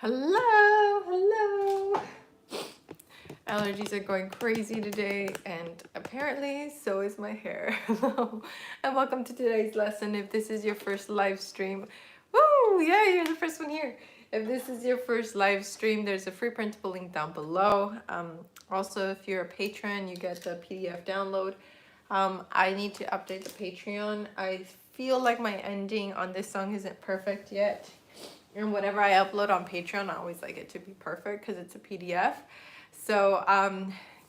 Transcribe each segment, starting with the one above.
Hello, hello. Allergies are going crazy today, and apparently so is my hair. Hello, and welcome to today's lesson. If this is your first live stream, woo, yeah, you're the first one here. If this is your first live stream, there's a free printable link down below. Also, if you're a patron, you get the PDF download. I need to update the Patreon. I feel like my ending on this song isn't perfect yet. And whatever I upload on Patreon, I always like it to be perfect because it's a PDF. So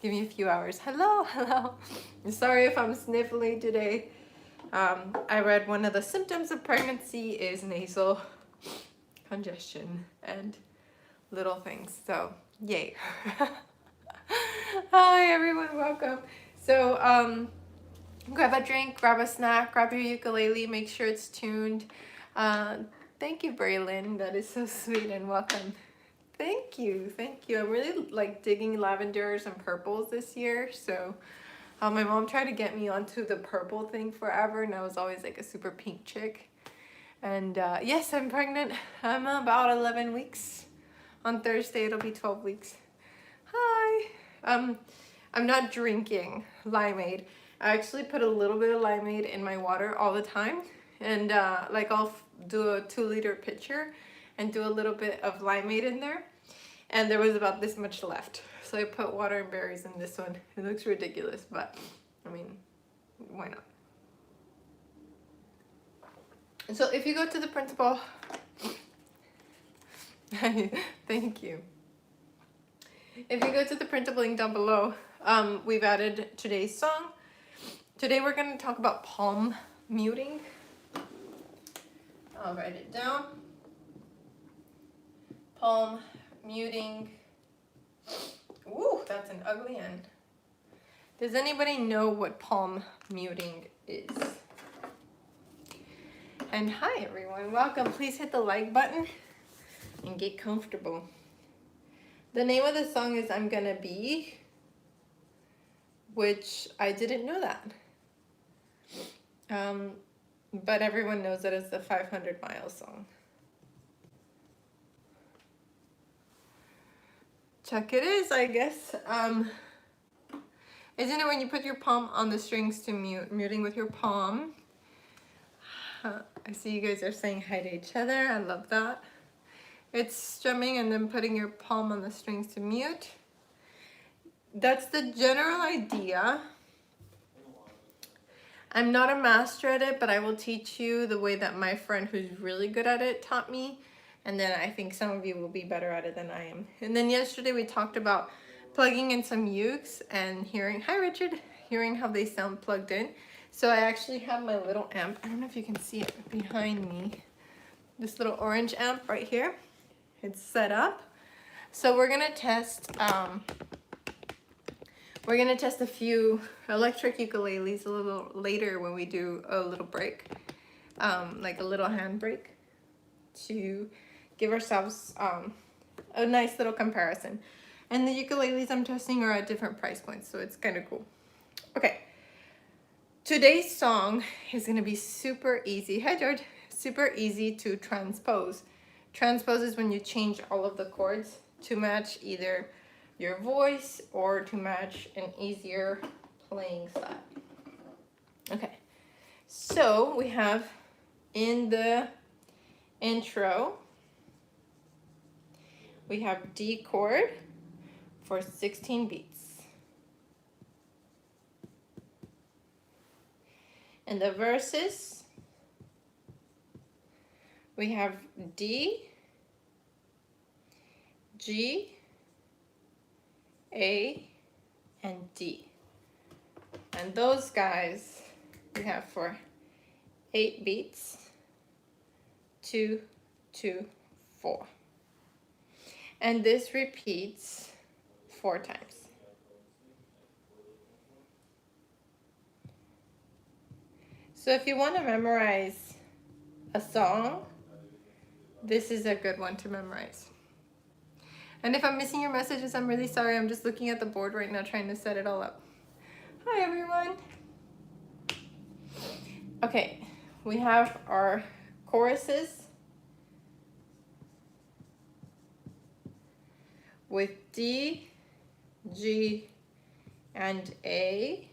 give me a few hours. Hello, hello. Sorry if I'm sniffly today. I read one of the symptoms of pregnancy is nasal congestion and little things. So yay. Hi everyone, welcome. So grab a drink, grab a snack, grab your ukulele, make sure it's tuned. Thank you, Braylon. That is so sweet, and welcome. Thank you, thank you. I'm really like digging lavenders and purples this year. So my mom tried to get me onto the purple thing forever, and I was always like a super pink chick. And yes, I'm pregnant. I'm about 11 weeks. On Thursday, it'll be 12 weeks. Hi. I'm not drinking limeade. I actually put a little bit of limeade in my water all the time. And like I'll do a 2-liter pitcher and do a little bit of limeade in there. And there was about this much left. So I put water and berries in this one. It looks ridiculous, but I mean, why not? So if you go to the printable, thank you. If you go to the printable link down below, we've added today's song. Today we're going to talk about palm muting. I'll write it down. Palm muting. Ooh, that's an ugly end. Does anybody know what palm muting is? And hi everyone, welcome. Please hit the like button and get comfortable. The name of the song is I'm Gonna Be, which I didn't know that. But everyone knows that it's the 500 Miles song. Check it is, I guess. Isn't it when you put your palm on the strings to muting with your palm? I see you guys are saying hi to each other. I love that. It's strumming and then putting your palm on the strings to mute. That's the general idea. I'm not a master at it, but I will teach you the way that my friend who's really good at it taught me. And then I think some of you will be better at it than I am. And then yesterday we talked about plugging in some ukes and hearing, hi Richard, hearing how they sound plugged in. So I actually have my little amp. I don't know if you can see it behind me. This little orange amp right here. It's set up. So we're gonna test a few electric ukuleles a little later when we do a little break, like a little hand break, to give ourselves a nice little comparison. And the ukuleles I'm testing are at different price points, so it's kind of cool. Okay, today's song is going to be super easy. Hi George. Super easy to transpose. Transpose is when you change all of the chords to match either your voice or to match an easier playing style. Okay, so we have in the intro, we have D chord for 16 beats. In the verses, we have D, G, A, and D. And those guys we have for 8 beats, 2, 2, 4. And this repeats 4 times. So if you want to memorize a song, this is a good one to memorize. And if I'm missing your messages, I'm really sorry. I'm just looking at the board right now trying to set it all up. Hi everyone. Okay, we have our choruses. with D, G, and A,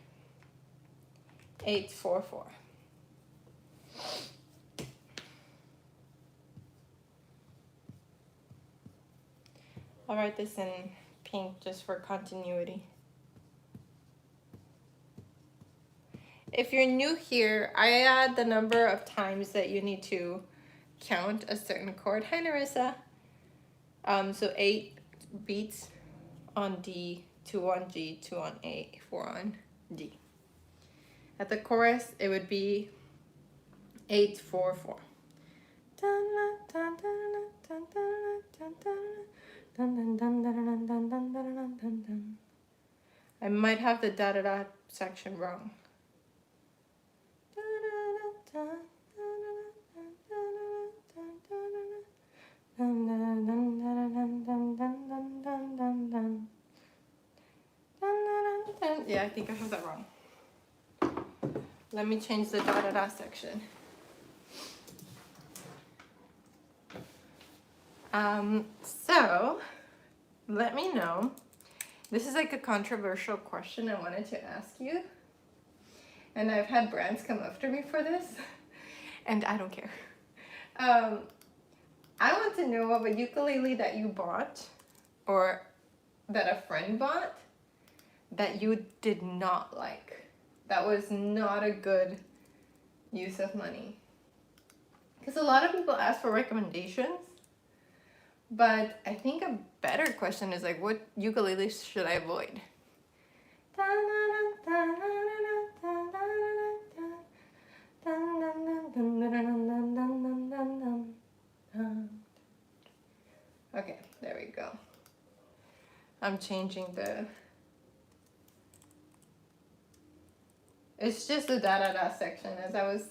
844. I'll write this in pink just for continuity. If you're new here, I add the number of times that you need to count a certain chord. Hi, Narissa. So 8 beats on D, 2 on G, 2 on A, 4 on D. At the chorus, it would be 844. I might have the da-da-da section wrong. Yeah, I think I have that wrong. Let me change the da-da-da section. So let me know. This is like a controversial question I wanted to ask you. And I've had brands come after me for this, and I don't care. I want to know of a ukulele that you bought or that a friend bought that you did not like. That was not a good use of money. Because a lot of people ask for recommendations, but I think a better question is like, what ukuleles should I avoid? Okay, there we go. I'm changing the... It's just the da-da-da section. As I was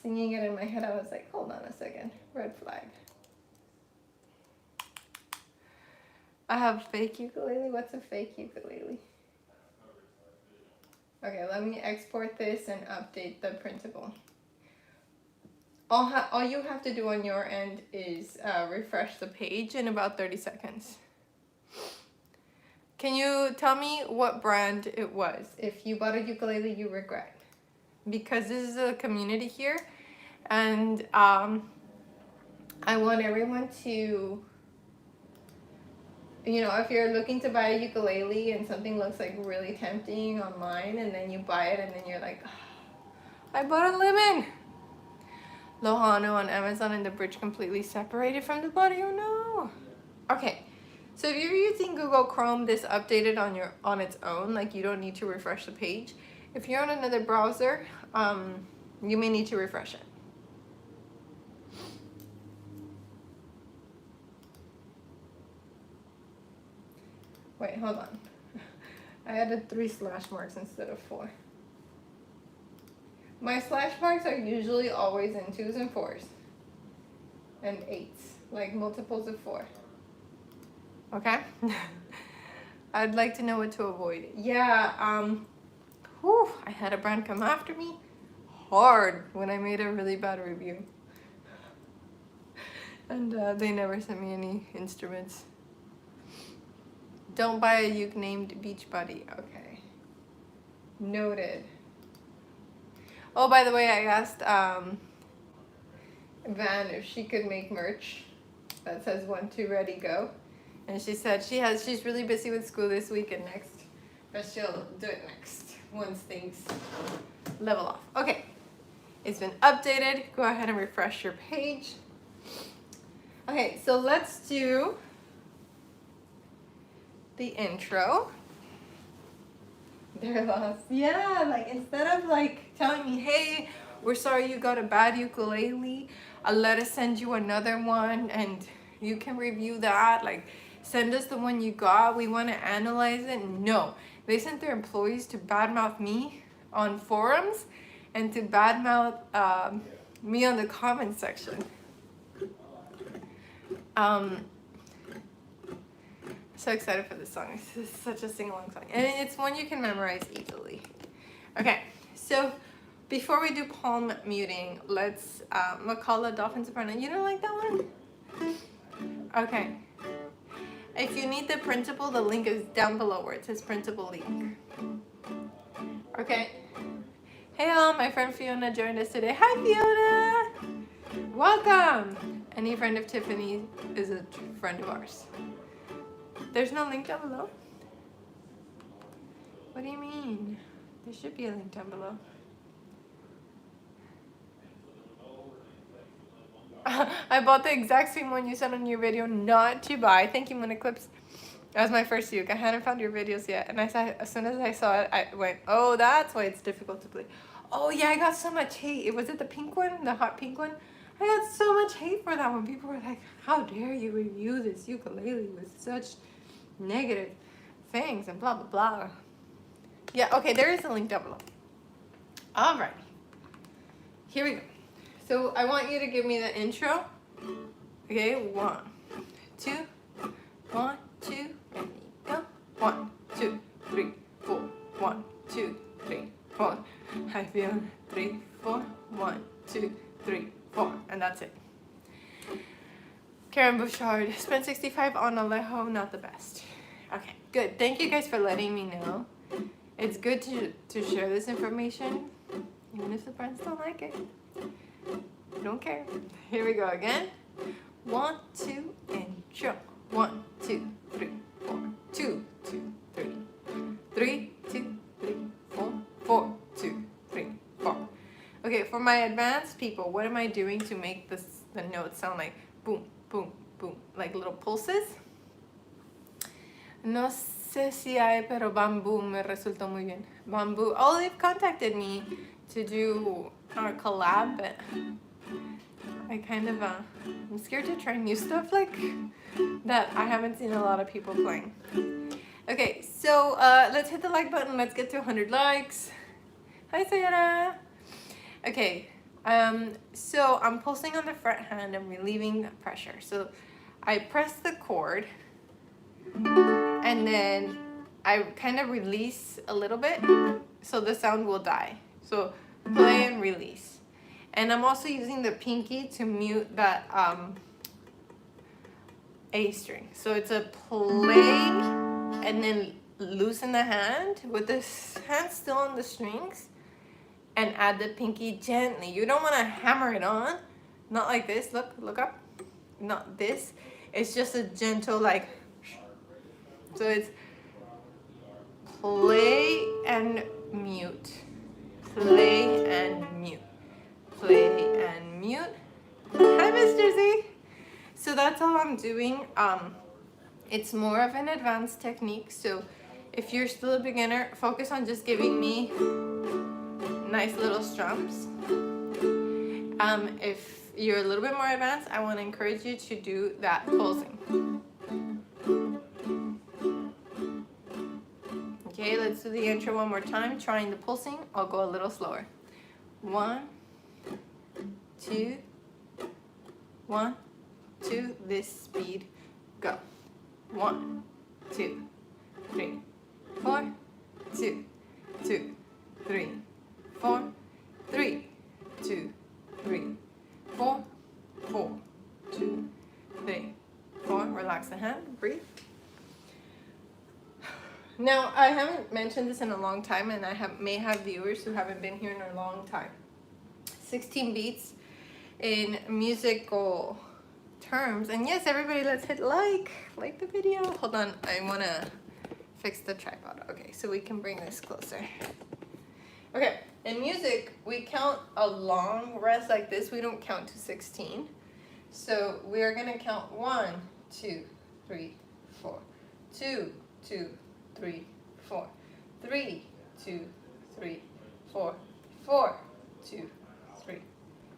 singing it in my head, I was like, hold on a second. Red flag. I have fake ukulele. What's a fake ukulele? Okay, let me export this and update the printable. All you have to do on your end is refresh the page in about 30 seconds. Can you tell me what brand it was? If you bought a ukulele you regret. Because this is a community here, and I want everyone to, you know, if you're looking to buy a ukulele and something looks like really tempting online and then you buy it and then you're like, oh, I bought a lemon. Lohano on Amazon and the bridge completely separated from the body. Oh no. Okay, so if you're using Google Chrome, this updated on its own. Like, you don't need to refresh the page. If you're on another browser, you may need to refresh it. Wait, hold on. I added 3 slash marks instead of 4. My slash marks are usually always in 2s and 4s. And 8s, like multiples of 4. Okay? I'd like to know what to avoid. Yeah, whew, I had a brand come after me hard when I made a really bad review. And they never sent me any instruments. Don't buy a uke named Beachbody. Okay. Noted. Oh, by the way, I asked Van if she could make merch that says 1, 2, ready, go. And she said she's really busy with school this week and next, but she'll do it next once things level off. Okay, it's been updated. Go ahead and refresh your page. Okay, so let's do the intro. They're lost. Yeah, like instead of like telling me, hey, we're sorry you got a bad ukulele, let us send you another one and you can review that. Like, send us the one you got. We want to analyze it. No, they sent their employees to badmouth me on forums and to badmouth me on the comment section. So excited for this song. This is such a sing-along song. And it's one you can memorize easily. Okay, so before we do palm muting, let's Macala Dolphin Soprano. You don't like that one? Okay. If you need the printable, the link is down below where it says printable link. Okay. Hey all, my friend Fiona joined us today. Hi Fiona! Welcome! Any friend of Tiffany is a friend of ours. There's no link down below? What do you mean? There should be a link down below. I bought the exact same one you said on your video not to buy. Thank you, Mona Clips. That was my first uke. I hadn't found your videos yet. And I saw, as soon as I saw it, I went, oh, that's why it's difficult to play. Oh, yeah, I got so much hate. Was it the pink one? The hot pink one? I got so much hate for that one. People were like, how dare you review this ukulele with such negative things and blah, blah, blah. Yeah, okay, there is a link down below. All right. Here we go. So I want you to give me the intro. Okay, 1, 2, 1, 2, ready, go. 1, 2, 3, 4. 1, 2, 3, 4. I feel 3, 4. 1, 2, 3, 4. And that's it. Karen Bouchard, spent 65 on Alejo, not the best. Okay, good. Thank you guys for letting me know. It's good to share this information, even if the friends don't like it. I don't care. Here we go again. 1, 2, intro. 1, 2, 3, 4. 2, 2, 3. 3, 2, 3, 4. 4, 2, 3, 4. Okay, for my advanced people, what am I doing to make the notes sound like boom, boom, boom, like little pulses? No sé si hay, pero bamboo me resultó muy bien. Bamboo. Oh, they've contacted me to do our collab, but I kind of, I'm scared to try new stuff like that I haven't seen a lot of people playing. Okay, so let's hit the like button. Let's get to 100 likes. Hi, Sayara. Okay, so I'm pulsing on the front hand and relieving pressure. So I press the chord and then I kind of release a little bit so the sound will die. So play and release. And I'm also using the pinky to mute that A string. So it's a play and then loosen the hand with the hand still on the strings and add the pinky gently. You don't want to hammer it on. Not like this. Look up. Not this. It's just a gentle like. So it's play and mute. Play and mute. Play and mute. Hi, Mr. Z. So that's all I'm doing. It's more of an advanced technique. So if you're still a beginner, focus on just giving me nice little strums. If you're a little bit more advanced, I want to encourage you to do that pulsing. Okay, let's do the intro one more time. Trying the pulsing, I'll go a little slower. 1, 2, 1, 2, this speed, go. 1, 2, 3, 4, 2, 2, 3, 4, 3, 2, 3, 4, 4, 2, 3, 4. Relax the hand, breathe. Now, I haven't mentioned this in a long time, and I may have viewers who haven't been here in a long time. 16 beats in musical terms. And yes, everybody, let's hit like the video. Hold on, I want to fix the tripod. Okay, so we can bring this closer. Okay, in music, we count a long rest like this. We don't count to 16. So we're going to count 1, 2, 3, 4, 2, 2, 3, 4, 3, 2, 3, 4, 4, 2, 3,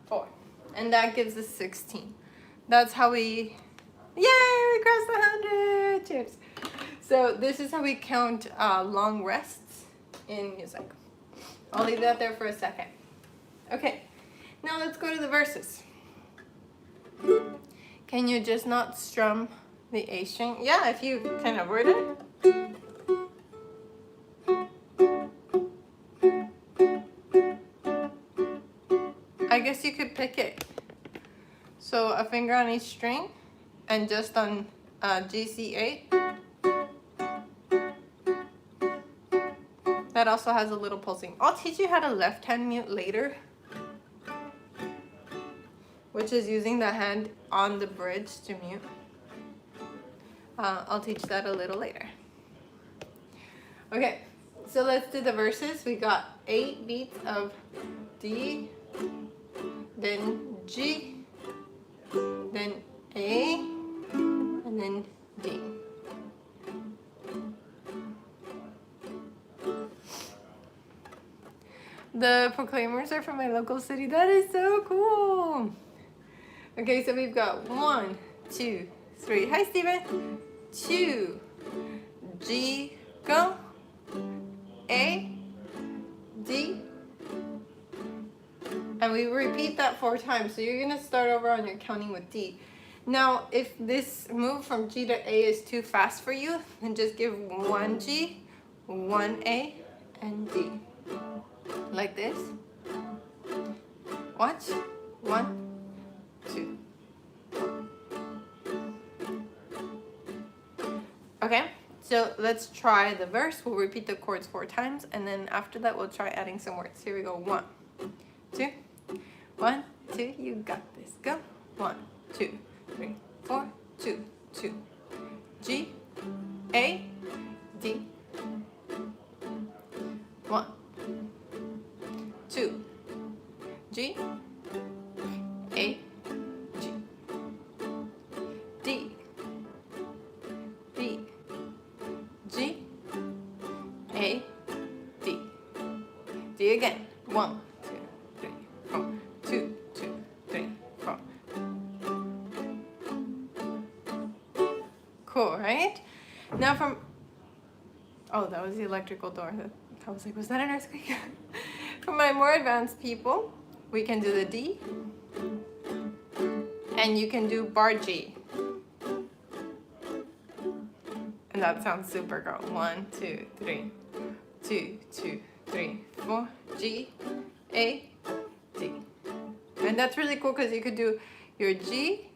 4. And that gives us 16. That's how we, yay, we crossed 100. Cheers. So this is how we count long rests in music. I'll leave that there for a second. Okay, now let's go to the verses. Can you just not strum the A string? Yeah, if you kind of word it. I guess you could pick it. So a finger on each string and just on GC8. That also has a little pulsing. I'll teach you how to left hand mute later, which is using the hand on the bridge to mute. I'll teach that a little later. Okay, so let's do the verses. We got 8 beats of D, then G, then A, and then D. The proclaimers are from my local city. That is so cool. Okay, so we've got 1, 2, 3. Hi, Steven. 2, G, go. A, D, and we repeat that 4 times. So you're gonna start over on your counting with D. Now, if this move from G to A is too fast for you, then just give 1 G, 1 A, and D. Like this. Watch. 1, 2. Okay, so let's try the verse. We'll repeat the chords 4 times, and then after that, we'll try adding some words. Here we go. 1, 2. 1, 2. You got this. Go. 1, 2, 3, 4. 2, 2. G, A, D. 1, 2. G, A, G. D, B, G, A, D. D again. 1, 2, 3, 4. 2, 2, 3, 4. Cool, right? Now from... Oh, that was the electrical door. I was like, was that an earthquake? For my more advanced people, we can do the D. And you can do bar G. And that sounds super cool. 1, 2, 3. 2, 2, 3, 4. G, A, D. And that's really cool because you could do your G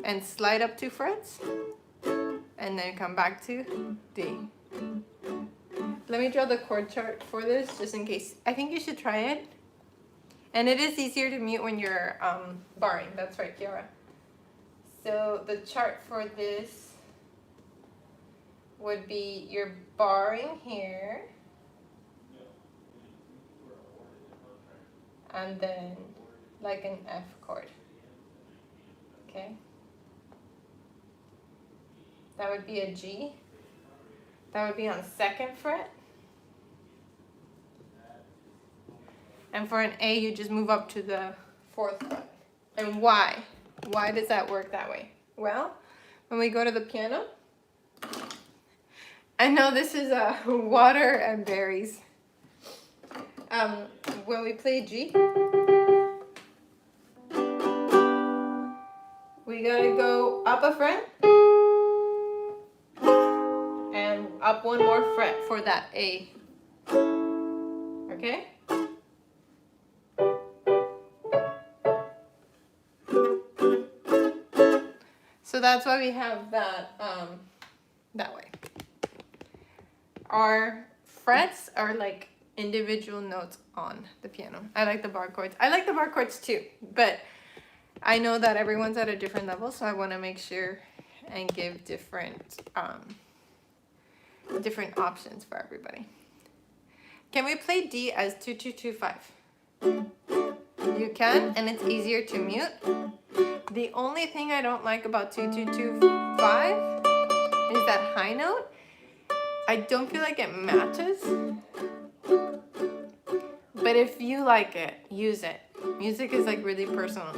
and slide up 2 frets. And then come back to D. Let me draw the chord chart for this just in case. I think you should try it. And it is easier to mute when you're barring. That's right, Kiara. So the chart for this would be you're barring here. And then like an F chord. Okay. That would be a G. That would be on 2nd fret. And for an A, you just move up to the 4th fret. And why? Why does that work that way? Well, when we go to the piano, I know this is water and berries. When we play G, we gotta go up a fret and up 1 more fret for that A. Okay? So that's why we have that that way. Our frets are like individual notes on the piano. I like the bar chords. I like the bar chords too, but I know that everyone's at a different level, so I want to make sure and give different different options for everybody. Can we play D as 2-2-2-5? You can, and it's easier to mute. The only thing I don't like about 2-2-2-5 is that high note. I don't feel like it matches. But if you like it, use it. Music is like really personal.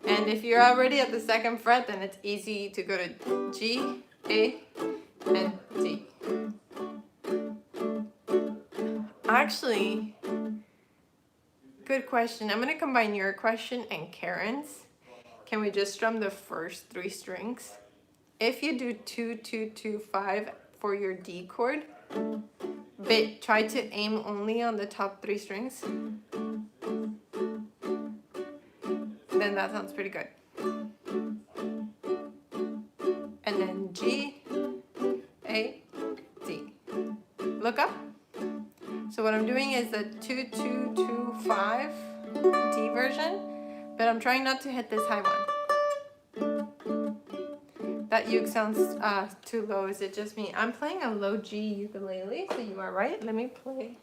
And if you're already at the 2nd fret, then it's easy to go to G, A, and D. Actually, good question. I'm going to combine your question and Karen's. Can we just strum the first 3 strings? If you do 2-2-2-5 for your D chord, but try to aim only on the top 3 strings, then that sounds pretty good. and then G, A, D. Look up. So what I'm doing is the 2-2-2-5 D version, but I'm trying not to hit this high one. That uke sounds too low. Is it just me? I'm playing a low G ukulele, so you are right. Let me play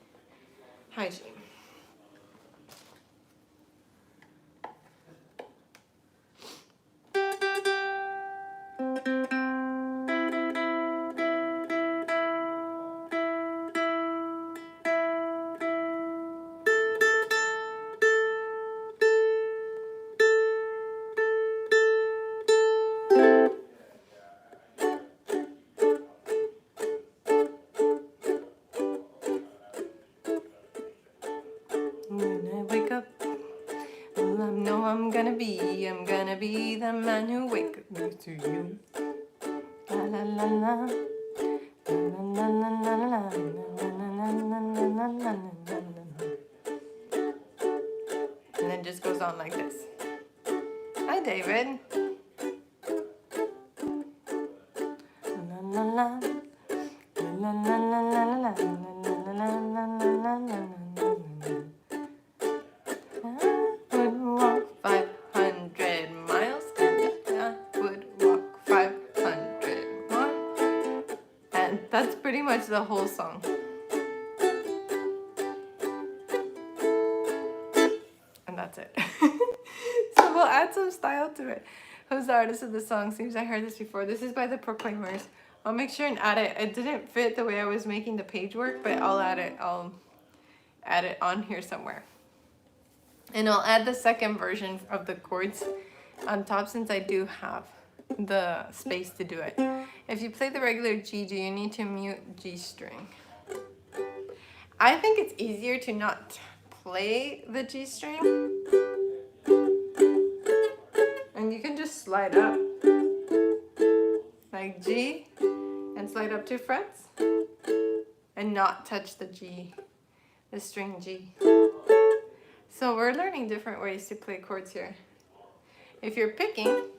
high G. When I wake up, well, I know I'm gonna be the man who wakes up next to you. La la la la. La la la la la la la la. And then just goes on like this. Hi, David. La la la. La la la la la la la la la la. That's pretty much the whole song. And that's it. So we'll add some style to it. Who's the artist of the song? Seems I heard this before. This is by the Proclaimers. I'll make sure and add it. It didn't fit the way I was making the page work, but I'll add it. I'll add it on here somewhere. And I'll add the second version of the chords on top since I do have the space to do it. If you play the regular G, do you need to mute G string? I think it's easier to not play the G string. And you can just slide up like G and slide up 2 frets and not touch the G, the string G. So we're learning different ways to play chords here. If you're picking,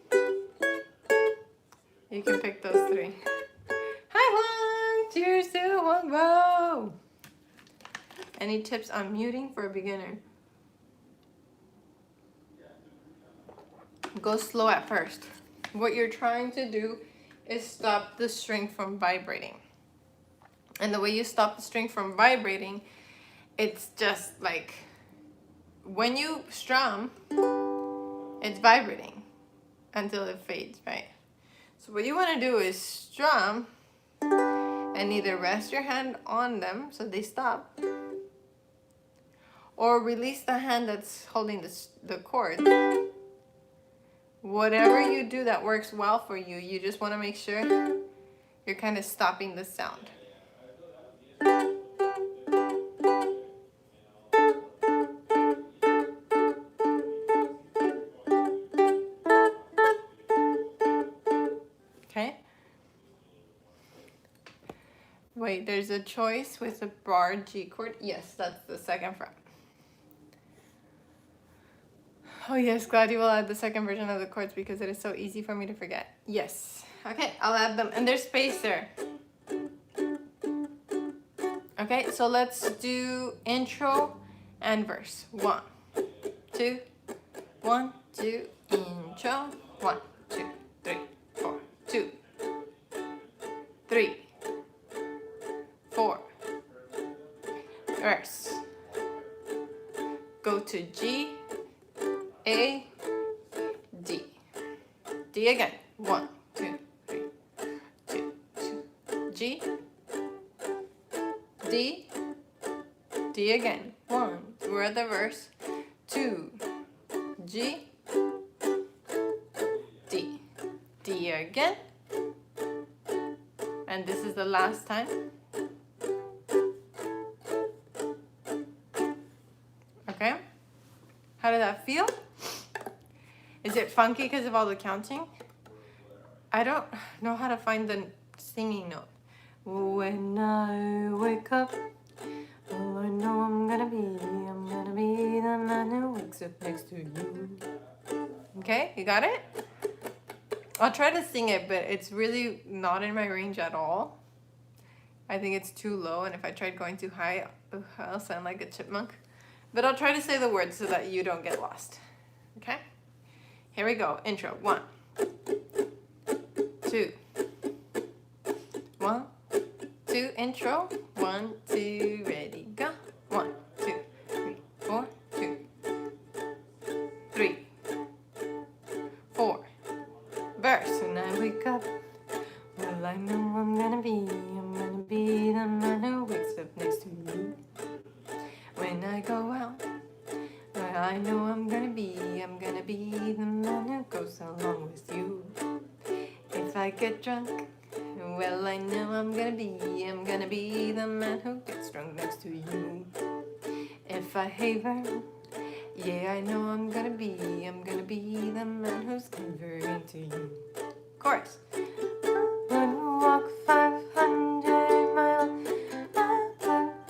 you can pick those 3. Hi Juan! Cheers to Juan Bro! Any tips on muting for a beginner? Go slow at first. What you're trying to do is stop the string from vibrating. And the way you stop the string from vibrating, it's just like when you strum, it's vibrating until it fades, right? So what you want to do is strum and either rest your hand on them so they stop, or release the hand that's holding the chord. Whatever you do that works well for you, you just want to make sure you're kind of stopping the sound. Okay? Wait, there's a choice with a bar G chord. Yes, that's the 2nd fret. Oh yes, glad you will add the 2nd version of the chords because it is so easy for me to forget. Yes. Okay, I'll add them. And there's space there. Okay, so let's do intro and verse. 1, 2, 1, 2, intro. 1, 2, 3, 4, 2, 3, 4. Verse. Go to G, A, D. D again. 1, 2, 3, 2, 2. G, D, D again. 1. We're at the verse. 2, G, D. D again. And this is the last time. Okay? How did that feel? Is it funky because of all the counting? I don't know how to find the singing note. When I wake up, well, I know I'm gonna be the man who wakes up next to you. Okay, you got it? I'll try to sing it, but it's really not in my range at all. I think it's too low, and if I tried going too high, I'll sound like a chipmunk. But I'll try to say the words so that you don't get lost. Okay? Here we go. Intro. 1, 2. 1, 2. Intro. 1, 2. Ready, go. 1, 2, 3, 4, 2, 3, 4. Verse. When I wake up, well, I know I'm gonna be the man who wakes up next to you. When I go out, well, I know I'm gonna be the man who goes along with you. If I get drunk, well, I know I'm gonna be the man who gets drunk next to you. If I haver, yeah, I know I'm gonna be the man who's cavering to you. Chorus. I would walk 500 miles. I would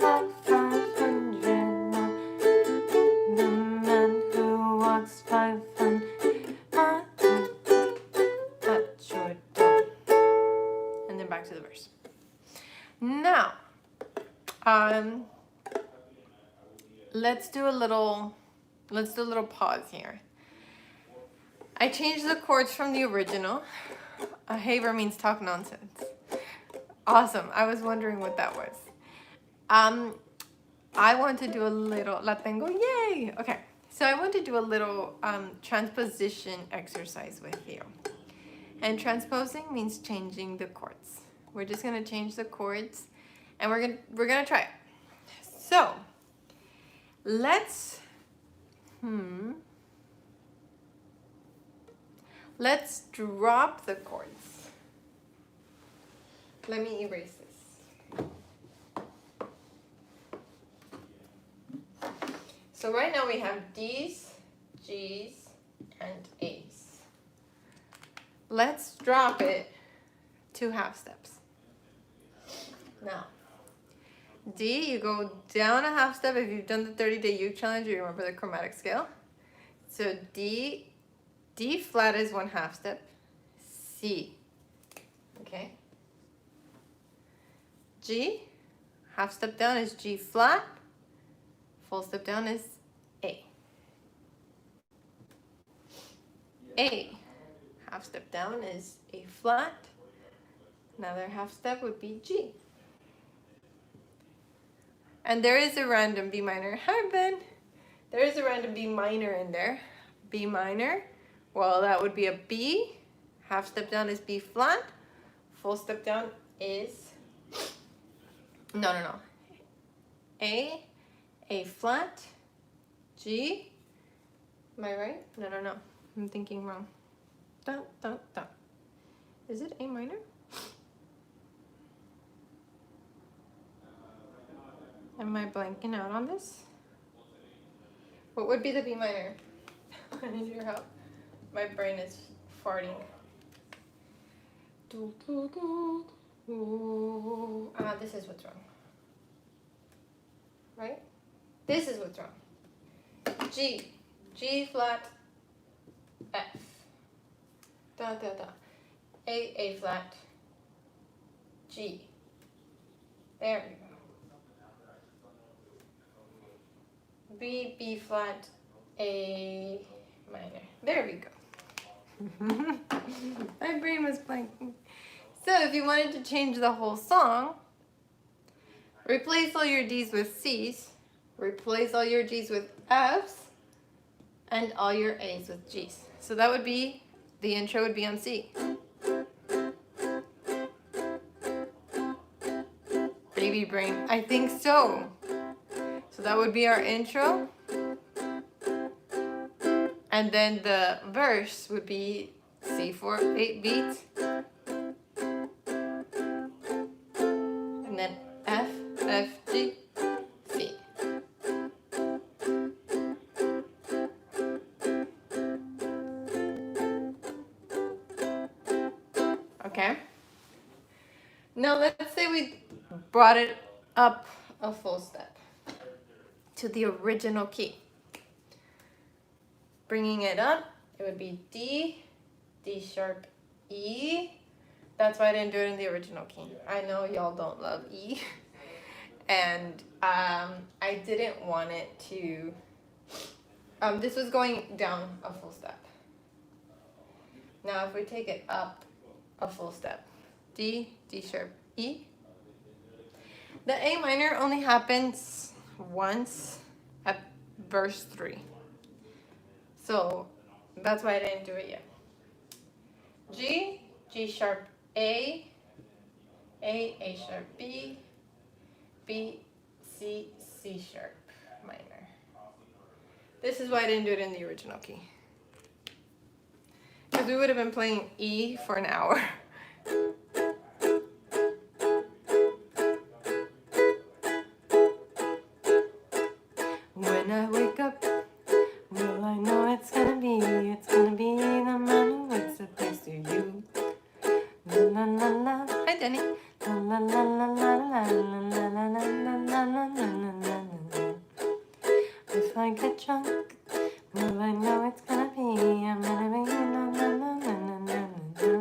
walk 500 miles. The man who walks 500 miles. That's your dog. And then back to the verse. Now, let's do a little pause here. I changed the chords from the original. A haver means talk nonsense. Awesome. I was wondering what that was. I want to do a little la tengo, yay. Okay. So I want to do a little transposition exercise with you. And transposing means changing the chords. We're just going to change the chords and we're going to try it. So, let's drop the chords. Let me erase this. So right now we have D's, G's, and A's. Let's drop it 2 half steps. Now, D, you go down a half step. If you've done the 30-day uke challenge, you remember the chromatic scale. So D flat is 1 half step. C, okay. G, half step down is G flat. Full step down is A. A, half step down is A flat. Another half step would be G. And there is a random B minor. Hi, Ben. There is a random B minor in there. B minor. Well, that would be a B. Half step down is B flat. Full step down is... No. A flat, G. Am I right? No. I'm thinking wrong. Dun. Is it A minor? Am I blanking out on this? What would be the B minor? I need your help. My brain is farting. This is what's wrong. Right? This is what's wrong. G flat, F. A flat, G. There we go. B flat, A minor. There we go. My brain was blanking. So if you wanted to change the whole song, replace all your D's with C's, replace all your G's with F's, and all your A's with G's. So that would be, the intro would be on C. Baby brain, I think so. So that would be our intro. And then the verse would be C for 8 beats. And then F, G, C. Okay. Now let's say we brought it up a full step to the original key. Bringing it up, it would be D, D sharp, E. That's why I didn't do it in the original key. I know y'all don't love E. And I didn't want it to, this was going down a full step. Now if we take it up a full step, D, D sharp, E. The A minor only happens once at verse 3. So that's why I didn't do it yet. G, G sharp, A sharp, B, B, C, C sharp minor. This is why I didn't do it in the original key. Because we would have been playing E for an hour. When I wake up, well, I know it's gonna be the man who wakes up next to you. La la la la. Hi, Jenny. La la la la la la la la la la la la la. If I get drunk, well, I know it's gonna be I'm gonna be la la la la la la la.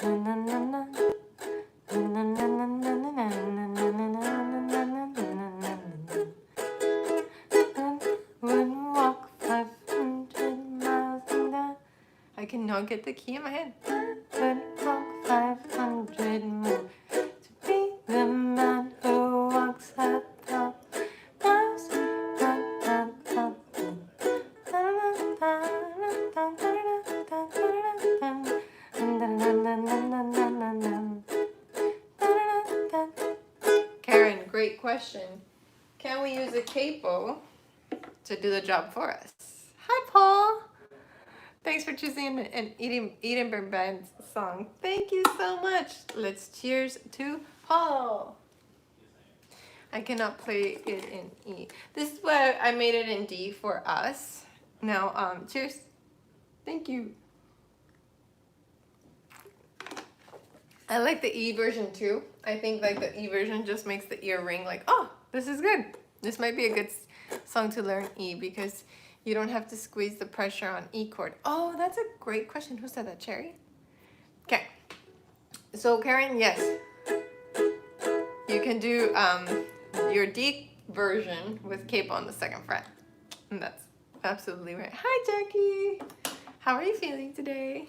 La la la la. La la la la la la la la la la la. Wouldn't walk 500 miles in the... I cannot get the key in my head. Wouldn't walk 500 more to be the man who walks at the miles. Karen, great question. Can we use a capo to do the job for us? Hi, Paul. Thanks for choosing an Edinburgh Band song. Thank you so much. Let's cheers to Paul. I cannot play it in E. This is why I made it in D for us. Now, cheers. Thank you. I like the E version too. I think like the E version just makes the ear ring like, oh, this is good. This might be a good song to learn E because you don't have to squeeze the pressure on E chord. Oh, that's a great question. Who said that, Cherry? Okay. So Karen, yes. You can do your D version with capo on the 2nd fret. And that's absolutely right. Hi, Jackie. How are you feeling today?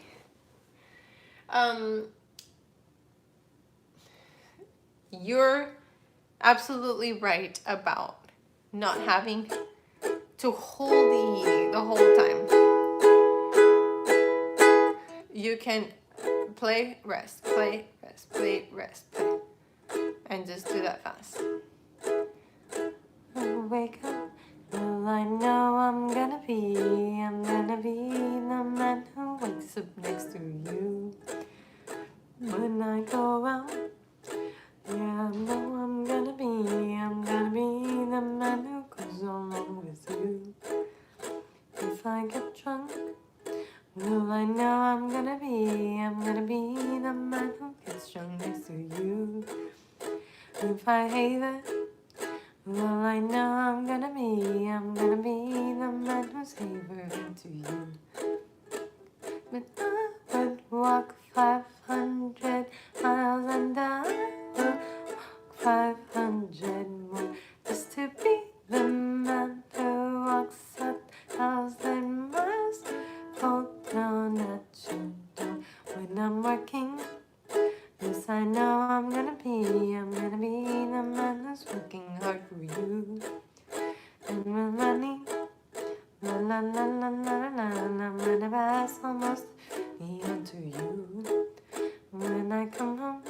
You're absolutely right about not having to hold the E the whole time. You can play, rest, play, rest, play, rest, play. And just do that fast. Wake up, well I know I'm gonna be the man who wakes up next to you. When I go out, yeah, I know I'm gonna be the man who goes along with you. If I get drunk, well I know I'm gonna be the man who gets drunk next to you. If I hate it, well I know I'm gonna be the man who's havering to you. But I would walk 500 miles and I will walk 500 more just to be the man who walks 1,000 miles. Fall down at your door when I'm working. Yes, I know I'm gonna be the man who's working hard for you. And with money, la la la la la la, I'm gonna pass almost me on to you. When I come home,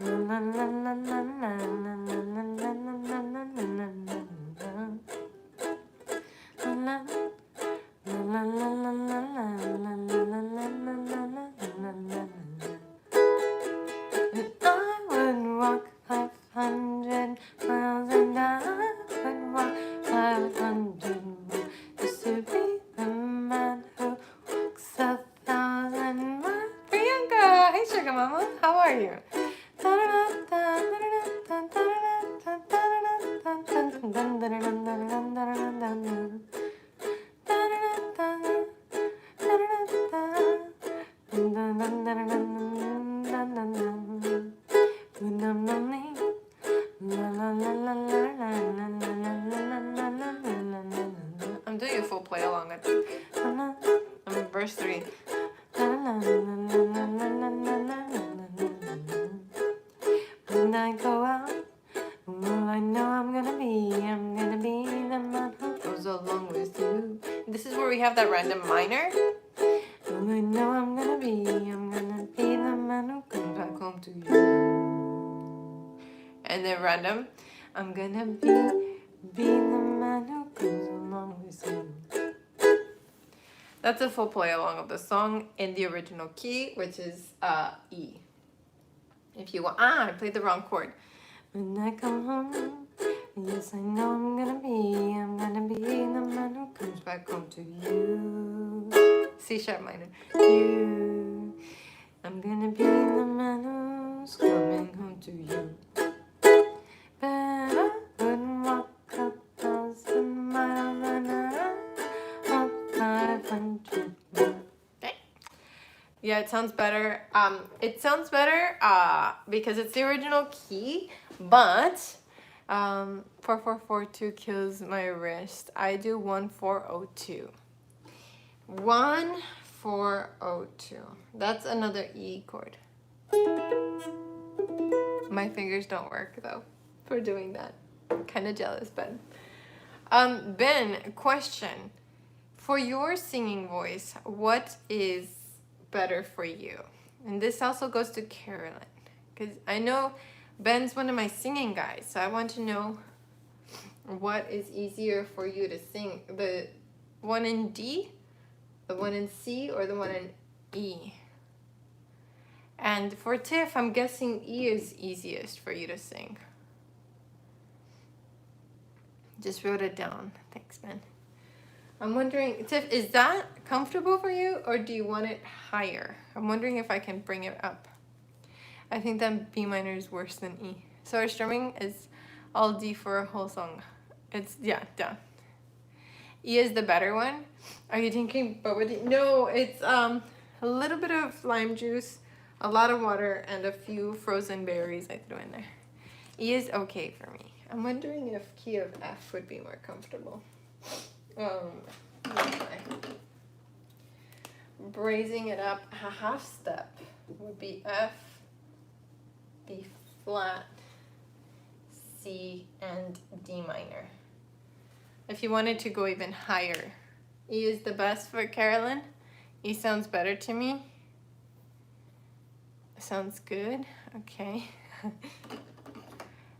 la la la la la la la la la la la la la la. I would walk 500 miles and I would walk 500 more just to be the man who walks 1,000 miles. Priyanka, hey sugar mama, how are you? verse 3. When I go out, well, I know I'm gonna be the man who goes along with you. This is where we have that random minor. Well, I know I'm gonna be the man who comes back home to you. And then random, I'm gonna be the man who comes along with you. That's a full play along of the song in the original key, which is E. If you want, I played the wrong chord. When I come home, yes, I know I'm gonna be the man who comes back home to you. C sharp minor. You. I'm gonna be the man who's coming home to you. But I wouldn't walk 1,000 miles and I walk 500 miles. Okay. Yeah, it sounds better. Because it's the original key, but 4442 kills my wrist. I do 1402. 1402. That's another E chord. My fingers don't work though for doing that. I'm kind of jealous, Ben. Ben, question. For your singing voice, what is better for you? And this also goes to Carolyn, because I know Ben's one of my singing guys, so I want to know what is easier for you to sing. The one in D, the one in C, or the one in E? And for Tiff, I'm guessing E is easiest for you to sing. Just wrote it down. Thanks, Ben. I'm wondering, Tiff, is that comfortable for you, or do you want it higher? I'm wondering if I can bring it up. I think that B minor is worse than E. So our strumming is all D for a whole song. It's, yeah, done. E is the better one. Are you thinking, but with it? No, it's a little bit of lime juice, a lot of water, and a few frozen berries I threw in there. E is okay for me. I'm wondering if key of F would be more comfortable. Braising it up a half step would be F, B flat, C, and D minor. If you wanted to go even higher, E is the best for Carolyn. E sounds better to me. Sounds good. Okay.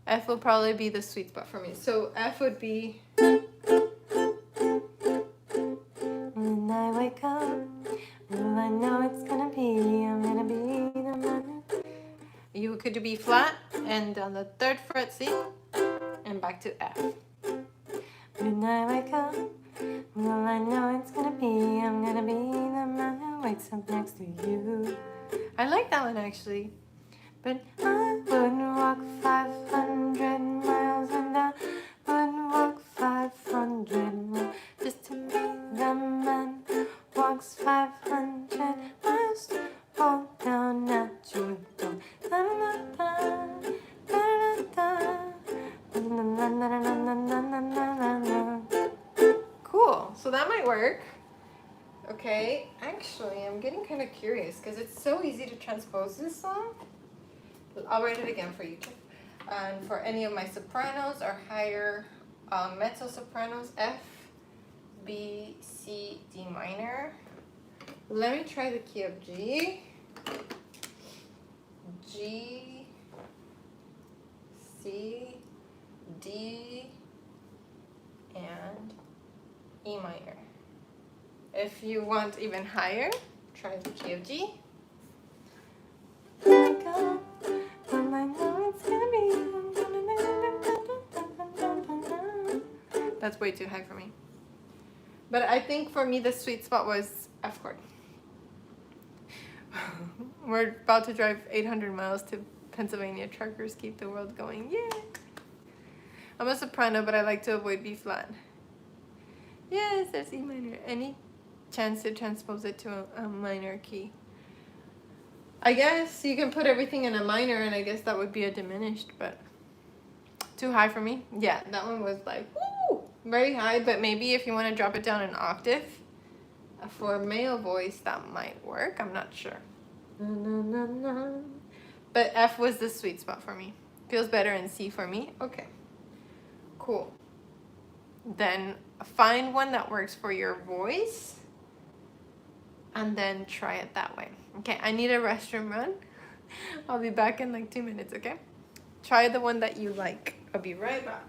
F will probably be the sweet spot for me. So F would be. When I wake up, well, I know it's gonna be, I'm gonna be the man. You could do B flat and on the 3rd fret C and back to F. When I wake up, well, I know it's gonna be, I'm gonna be the man who wakes up next to you. I like that one actually. But I wouldn't walk 500 miles and I wouldn't walk 500 miles just to be the man who walks 500 miles to fall down at your door. Cool, so that might work. Okay, actually, I'm getting kind of curious because it's so easy to transpose this song. I'll write it again for you. And for any of my sopranos or higher mezzo sopranos, F, B, C, D minor. Let me try the key of G. G, C, D, and E minor. If you want even higher, try the key of G. That's way too high for me. But I think for me the sweet spot was F chord. We're about to drive 800 miles to Pennsylvania. Truckers keep the world going. Yeah. I'm a soprano, but I like to avoid B flat. Yes, there's E minor. Any chance to transpose it to a minor key? I guess you can put everything in a minor, and I guess that would be a diminished, but too high for me. Yeah, that one was like, woo, very high, but maybe if you want to drop it down an octave, For male voice, that might work. I'm not sure. But F was the sweet spot for me. Feels better in C for me. Okay, cool. Then find one that works for your voice and then try it that way. Okay, I need a restroom run. I'll be back in like 2 minutes, okay? Try the one that you like. I'll be right back.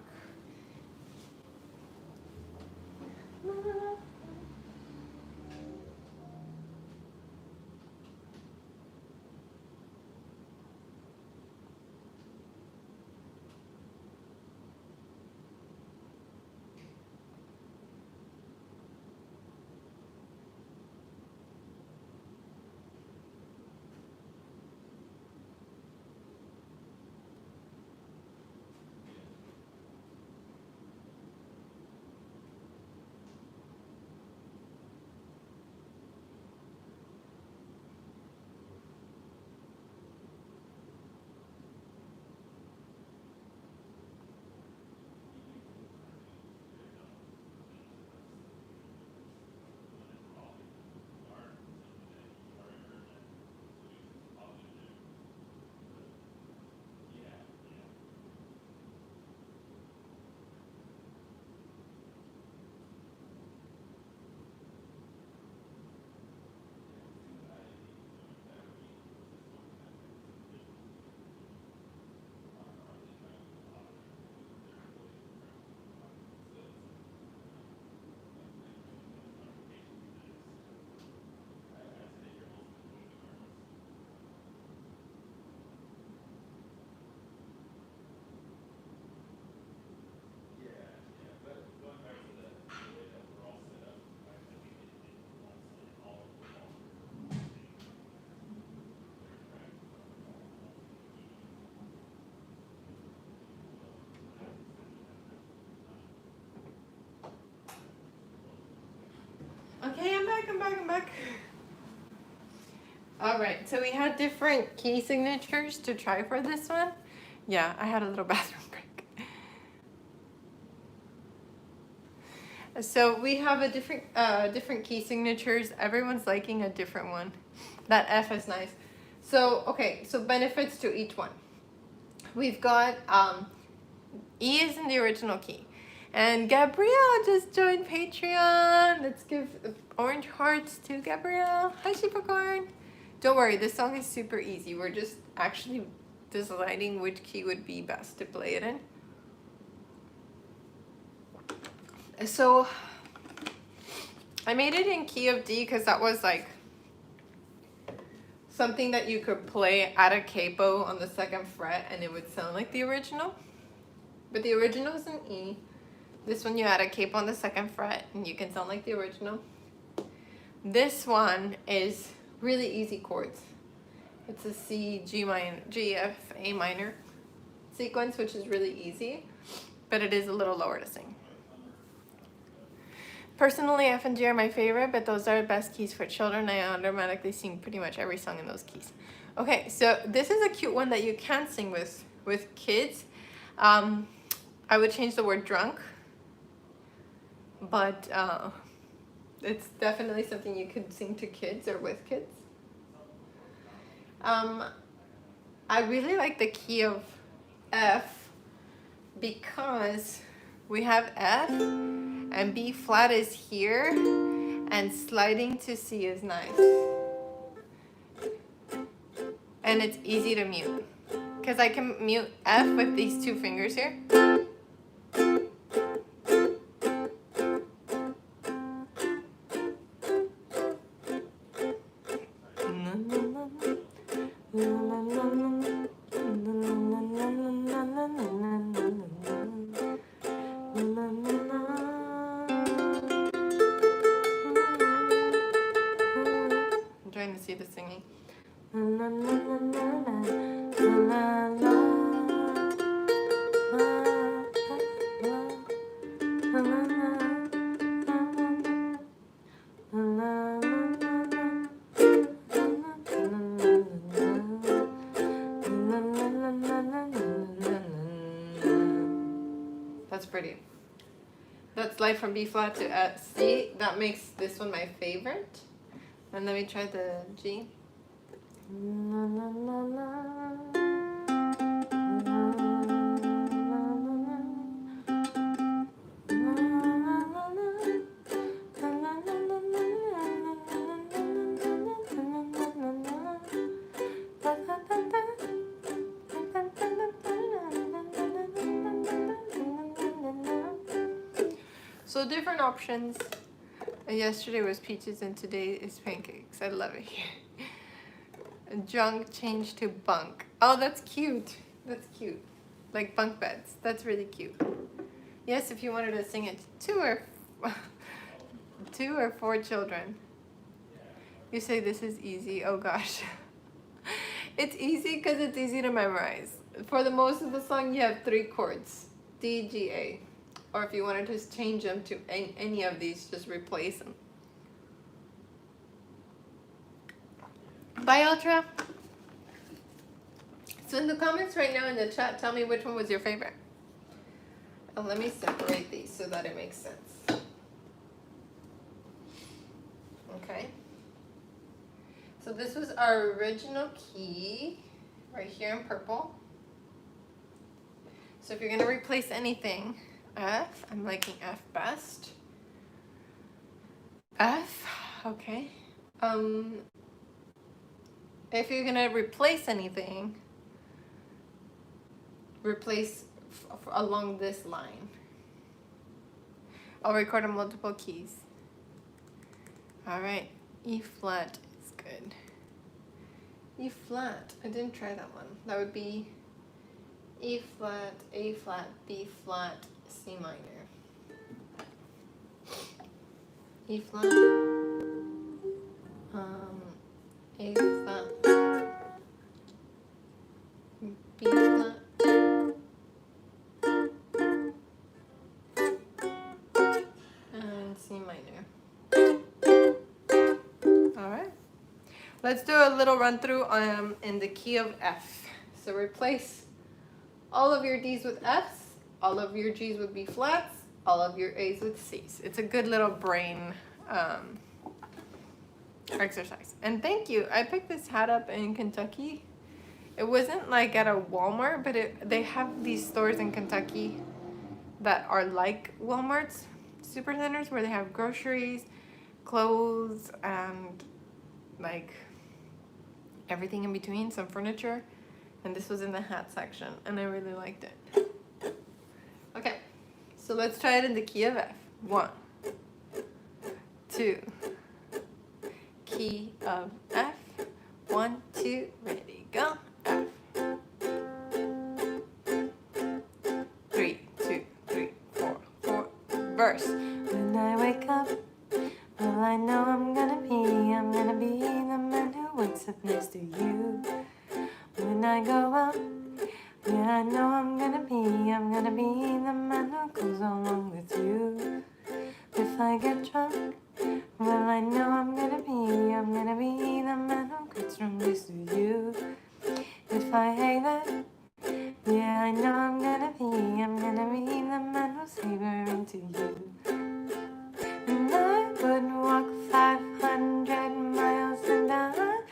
Okay, I'm back. All right, so we had different key signatures to try for this one. Yeah, I had a little bathroom break. So we have a different key signatures. Everyone's liking a different one. That F is nice. So, okay, so benefits to each one. We've got E is in the original key. And Gabrielle just joined Patreon. Let's give orange hearts to Gabrielle. Hi, Sheepacorn. Don't worry, this song is super easy. We're just actually deciding which key would be best to play it in. So I made it in key of D because that was like something that you could play at a capo on the 2nd fret and it would sound like the original. But the original is in E. This one you add a capo on the 2nd fret and you can sound like the original. This one is really easy chords. It's a C, G minor, G, F, A minor sequence, which is really easy, but it is a little lower to sing. Personally, F and G are my favorite, but those are the best keys for children. I automatically sing pretty much every song in those keys. Okay, so this is a cute one that you can sing with kids. I would change the word drunk, but it's definitely something you could sing to kids or with kids. I really like the key of F because we have F and B flat is here and sliding to C is nice. And it's easy to mute because I can mute F with these 2 fingers here. I'm trying to see the singing. That's pretty. That's light from B flat to C. That makes this one my favorite. And let me try the G. La, la, la, la. So different options. Yesterday was peaches and today is pancakes. I love it here. Junk changed to bunk. Oh, that's cute. That's cute. Like bunk beds. That's really cute. Yes, if you wanted to sing it to two or four children. You say this is easy. Oh gosh. It's easy because it's easy to memorize. For the most of the song, you have 3 chords. D, G, A. Or if you wanted to just change them to any of these, just replace them. Bye, Ultra. So in the comments right now in the chat, tell me which one was your favorite. And let me separate these so that it makes sense. Okay. So this was our original key right here in purple. So if you're going to replace anything, F, I'm liking F best. F, okay. If you're going to replace anything, replace along this line. I'll record on multiple keys. All right, E flat is good. E flat, I didn't try that one. That would be E flat, A flat, B flat, C minor. E flat, A flat, B flat, and C minor. All right. Let's do a little run through in the key of F. So replace all of your D's with F's, all of your G's with B flats, all of your A's with C's. It's a good little brain exercise. And thank you. I picked this hat up in Kentucky. It wasn't like at a Walmart, but they have these stores in Kentucky that are like Walmart's super centers where they have groceries, clothes, and like everything in between, some furniture. And this was in the hat section, and I really liked it. Okay, so let's try it in the key of F. 1, 2, key of F. 1, 2, ready, go. F. 3, 2, 3, 4, 4. Verse. When I wake up, well, I know I'm gonna be the man who wakes up next to you. When I go out, yeah, I know I'm gonna be the man who goes along with you. If I get drunk, well, I know I'm gonna be the man who gets from this to you. If I hate that, yeah, I know I'm gonna be the man who's favoring to you. And I would walk 500 miles and I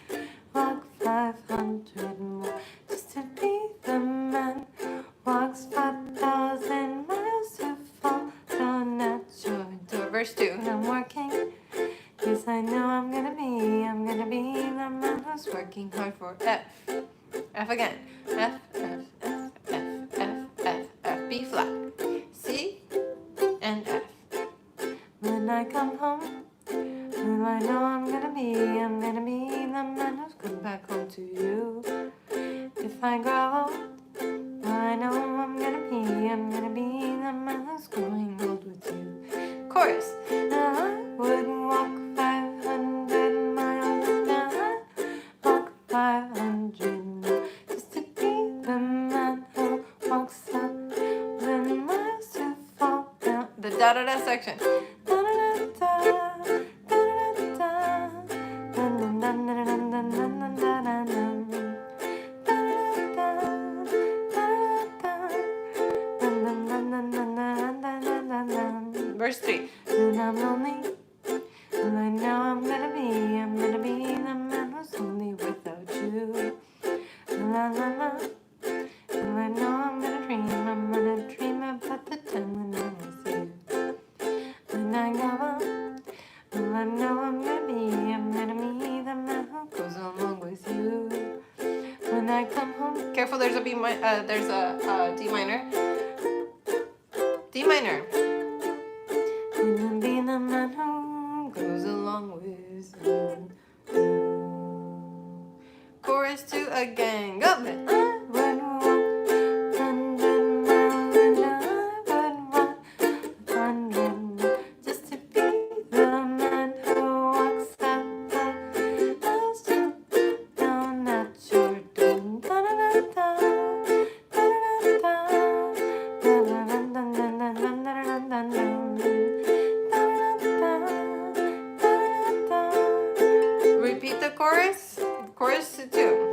walk 500 more just to be the man who walks 5,000 miles to fall down at your door. Verse 2. And I'm working, yes, I know I'm gonna be the man who's working hard for F. F again. F, F, F, F, F, F, F, B flat, C, and F. When I come home, well, I know I'm gonna be the man who's come back home to you. If I grow old, well, I know I'm gonna be the man who's growing old with you. Chorus. Now I would walk 500 miles and I walk 500 more just to be the man who walks 1,000 miles to fall down. The da-da-da section. verse 3. And I'm lonely. I know I'm gonna be the man who's lonely without you. La la la. And I know I'm gonna dream about the time when I'm with you. When I go up, well, I know I'm gonna be the man who goes along with you. When I come home, careful, there's a there's a D minor. D minor. And I'll be the man who goes along with you. Chorus 2 again. Go. I would walk 100 miles and I would walk 100 miles just to be the man who walks up the street down at your door. Da da da da, da da da da, da da da da da da da. Repeat the chorus. Chorus 2.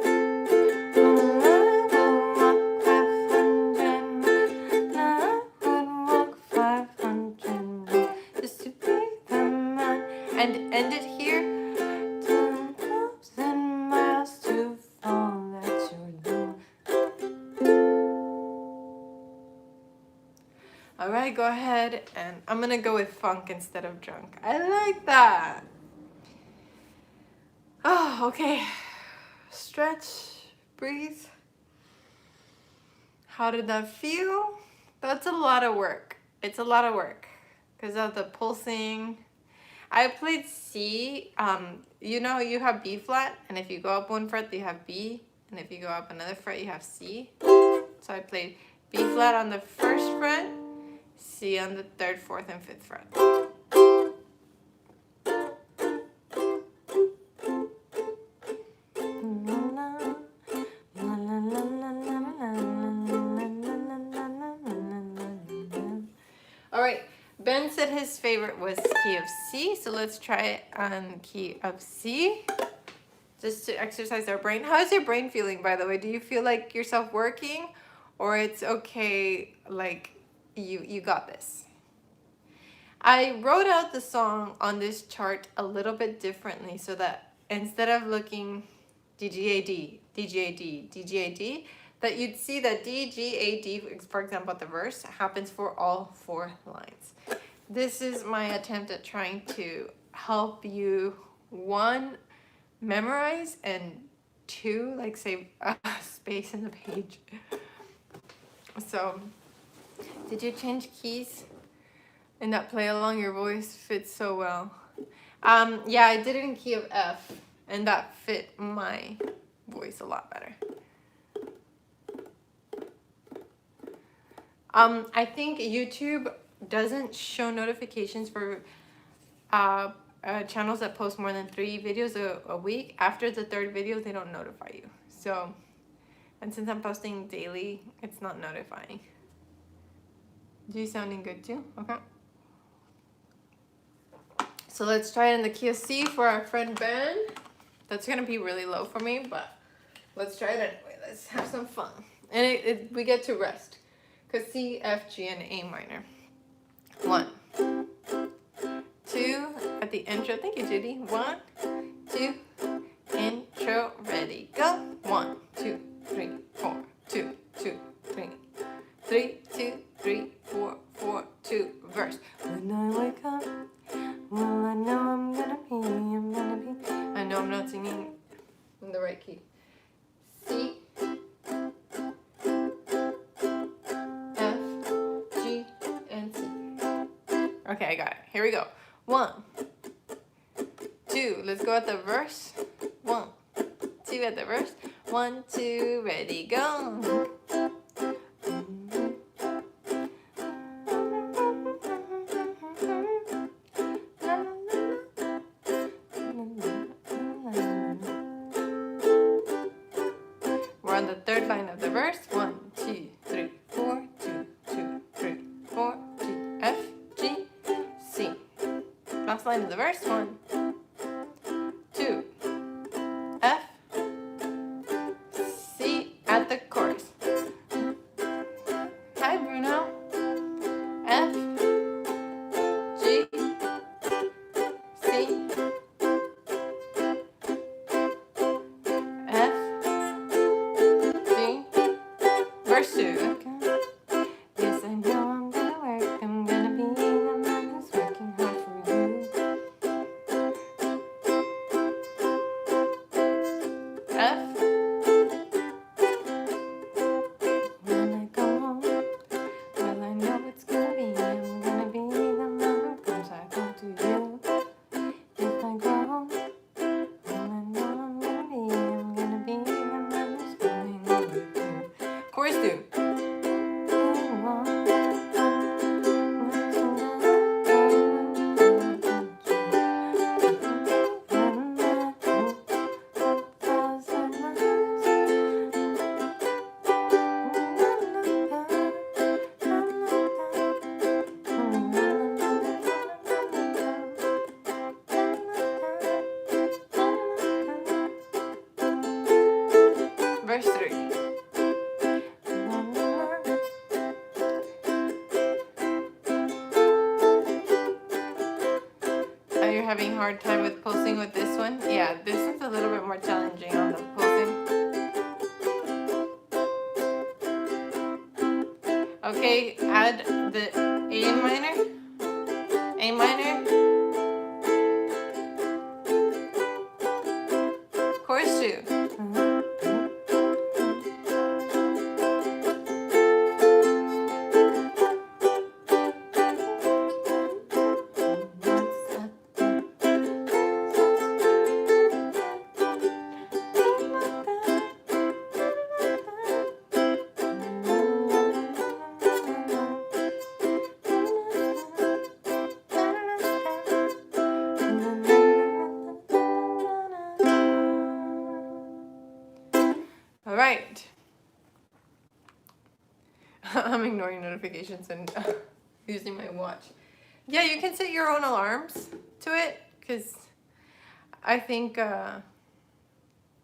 And end it here. 2,000 miles to fall at your door. Alright, go ahead, and I'm gonna go with funk instead of drunk. I like that. Oh, okay. Stretch, breathe. How did that feel? That's a lot of work. It's a lot of work because of the pulsing. I played C. You know, you have B flat, and if you go up one fret, you have B, and if you go up another fret, you have C. So I played B flat on the first fret, C on the third, fourth, and fifth fret. Alright, Ben said his favorite was key of C, so let's try it on key of C, just to exercise our brain. How's your brain feeling, by the way? Do you feel like yourself working, or it's okay, like you got this? I wrote out the song on this chart a little bit differently so that instead of looking D-G-A-D, D-G-A-D, D-G-A-D, that you'd see that D-G-A-D, for example, at the verse, happens for all 4 lines. This is my attempt at trying to help you, 1, memorize, and 2, like save a space in the page. So, did you change keys? In that play along, your voice fits so well. Yeah, I did it in key of F, and that fit my voice a lot better. I think YouTube doesn't show notifications for channels that post more than 3 videos a week. After the 3rd video, they don't notify you. So, and since I'm posting daily, it's not notifying. G sounding good too? Okay. So let's try it in the key of C for our friend Ben. That's gonna be really low for me, but let's try it anyway. Let's have some fun. And we get to rest. Because C, F, G, and A minor. 1, 2, at the intro. Thank you, Judy. 1, 2, intro, ready, go. 1, 2, 3, 4, 2, 2, 3, 3, 2, 3, 4, 4, 2, verse. When I wake up, well, I know I'm gonna be. I know I'm not singing in the right key. C, okay, I got it. Here we go. 1, 2. Let's go at the verse. 1, 2 at the verse. 1, 2, ready, go. We're on the 3rd line of the verse. 1, 2, 3, 4, 2, 2, 3, 4, G, F, G, C. Last line of the verse. 1, 2, F, C at the chorus. Hi, Bruno. F, Chorus 2. Yes, I know I'm gonna work. I'm gonna be the man who's working hard for you. F. When I go home, well, I know it's gonna be. I'm gonna be the man who comes back home to you. If I go home, well, I know I'm gonna be the man who's going over you. Chorus 2. Verse 3. Are you having a hard time with pulsing with this one? Yeah, this one's a little bit more challenging on the pulsing. Okay, add the A minor. A minor. Chorus 2. All right. I'm ignoring notifications and using my watch. Yeah, you can set your own alarms to it because I think, yeah,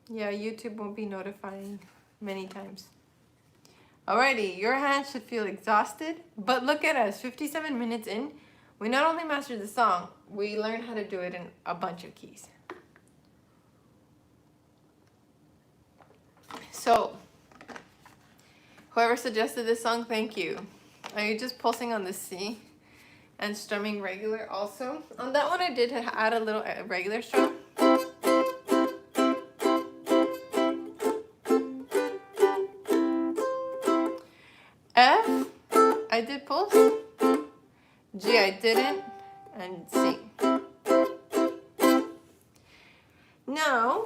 YouTube won't be notifying many times. Alrighty, your hands should feel exhausted, but look at us, 57 minutes in. We not only mastered the song, we learned how to do it in a bunch of keys. So, whoever suggested this song, thank you. Are you just pulsing on the C and strumming regular also? On that one I did add a little regular strum. F, I did pulse. G, I didn't. And C. Now,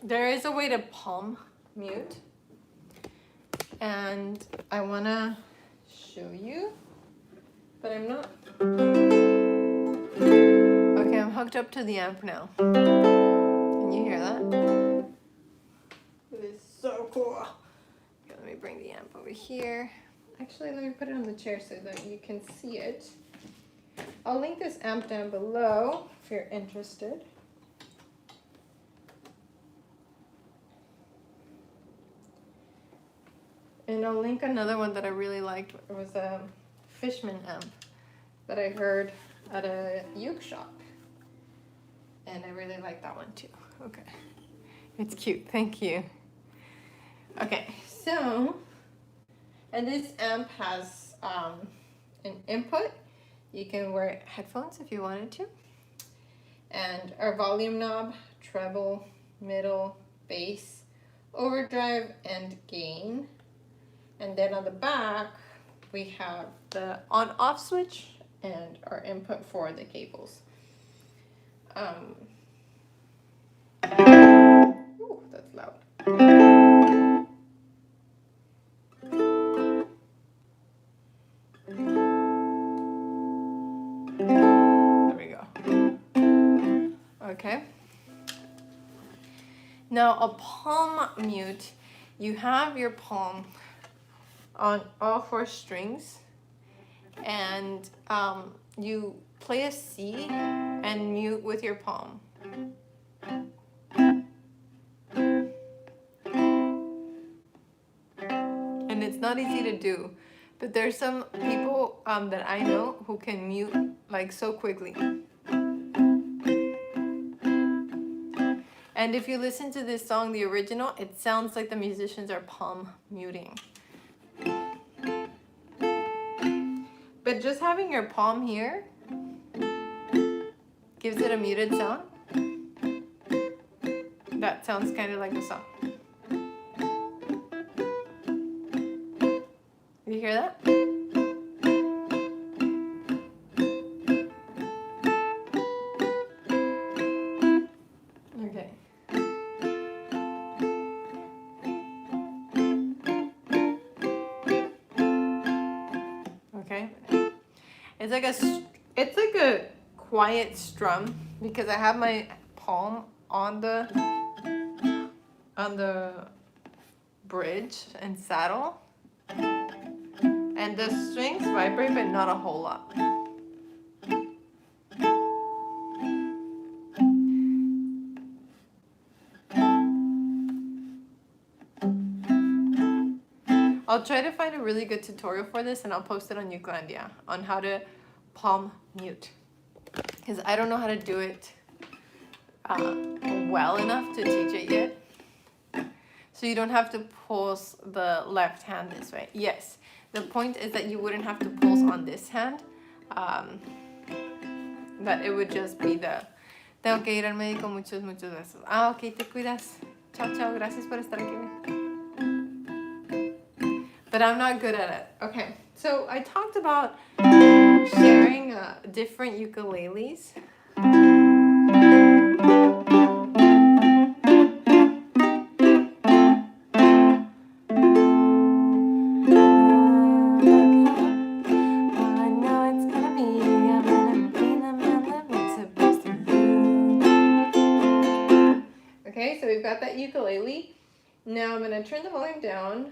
there is a way to palm mute, and I want to show you, but I'm not. Okay, I'm hooked up to the amp now. Can you hear that? It is so cool. Okay, let me bring the amp over here. Actually, let me put it on the chair so that you can see it. I'll link this amp down below if you're interested. And I'll link another one that I really liked. It was a Fishman amp that I heard at a uke shop. And I really like that one too. Okay. It's cute. Thank you. Okay, so, and this amp has an input. You can wear headphones if you wanted to. And our volume knob, treble, middle, bass, overdrive, and gain. And then on the back, we have the on-off switch and our input for the cables. Ooh, that's loud. There we go. Okay. Now a palm mute, you have your palm on all 4 strings, and you play a C and mute with your palm. not easy to do, but there's some people that I know who can mute like so quickly. And if you listen to this song, the original, it sounds like the musicians are palm muting. But just having your palm here gives it a muted sound. That sounds kind of like a song. You hear that? Okay. Okay. It's like a quiet strum because I have my palm on the bridge and saddle, and the strings vibrate, but not a whole lot. I'll try to find a really good tutorial for this, and I'll post it on Ukelandia on how to palm mute, because I don't know how to do it well enough to teach it yet. So you don't have to pulse the left hand this way. Yes, the point is that you wouldn't have to pulse on this hand. That it would just be the... Tengo que ir al médico, muchos besos. Ah, ok, te cuidas. Chao, chao, gracias por estar aquí. But I'm not good at it. Okay, so I talked about sharing different ukuleles. Okay, so we've got that ukulele. Now I'm going to turn the volume down,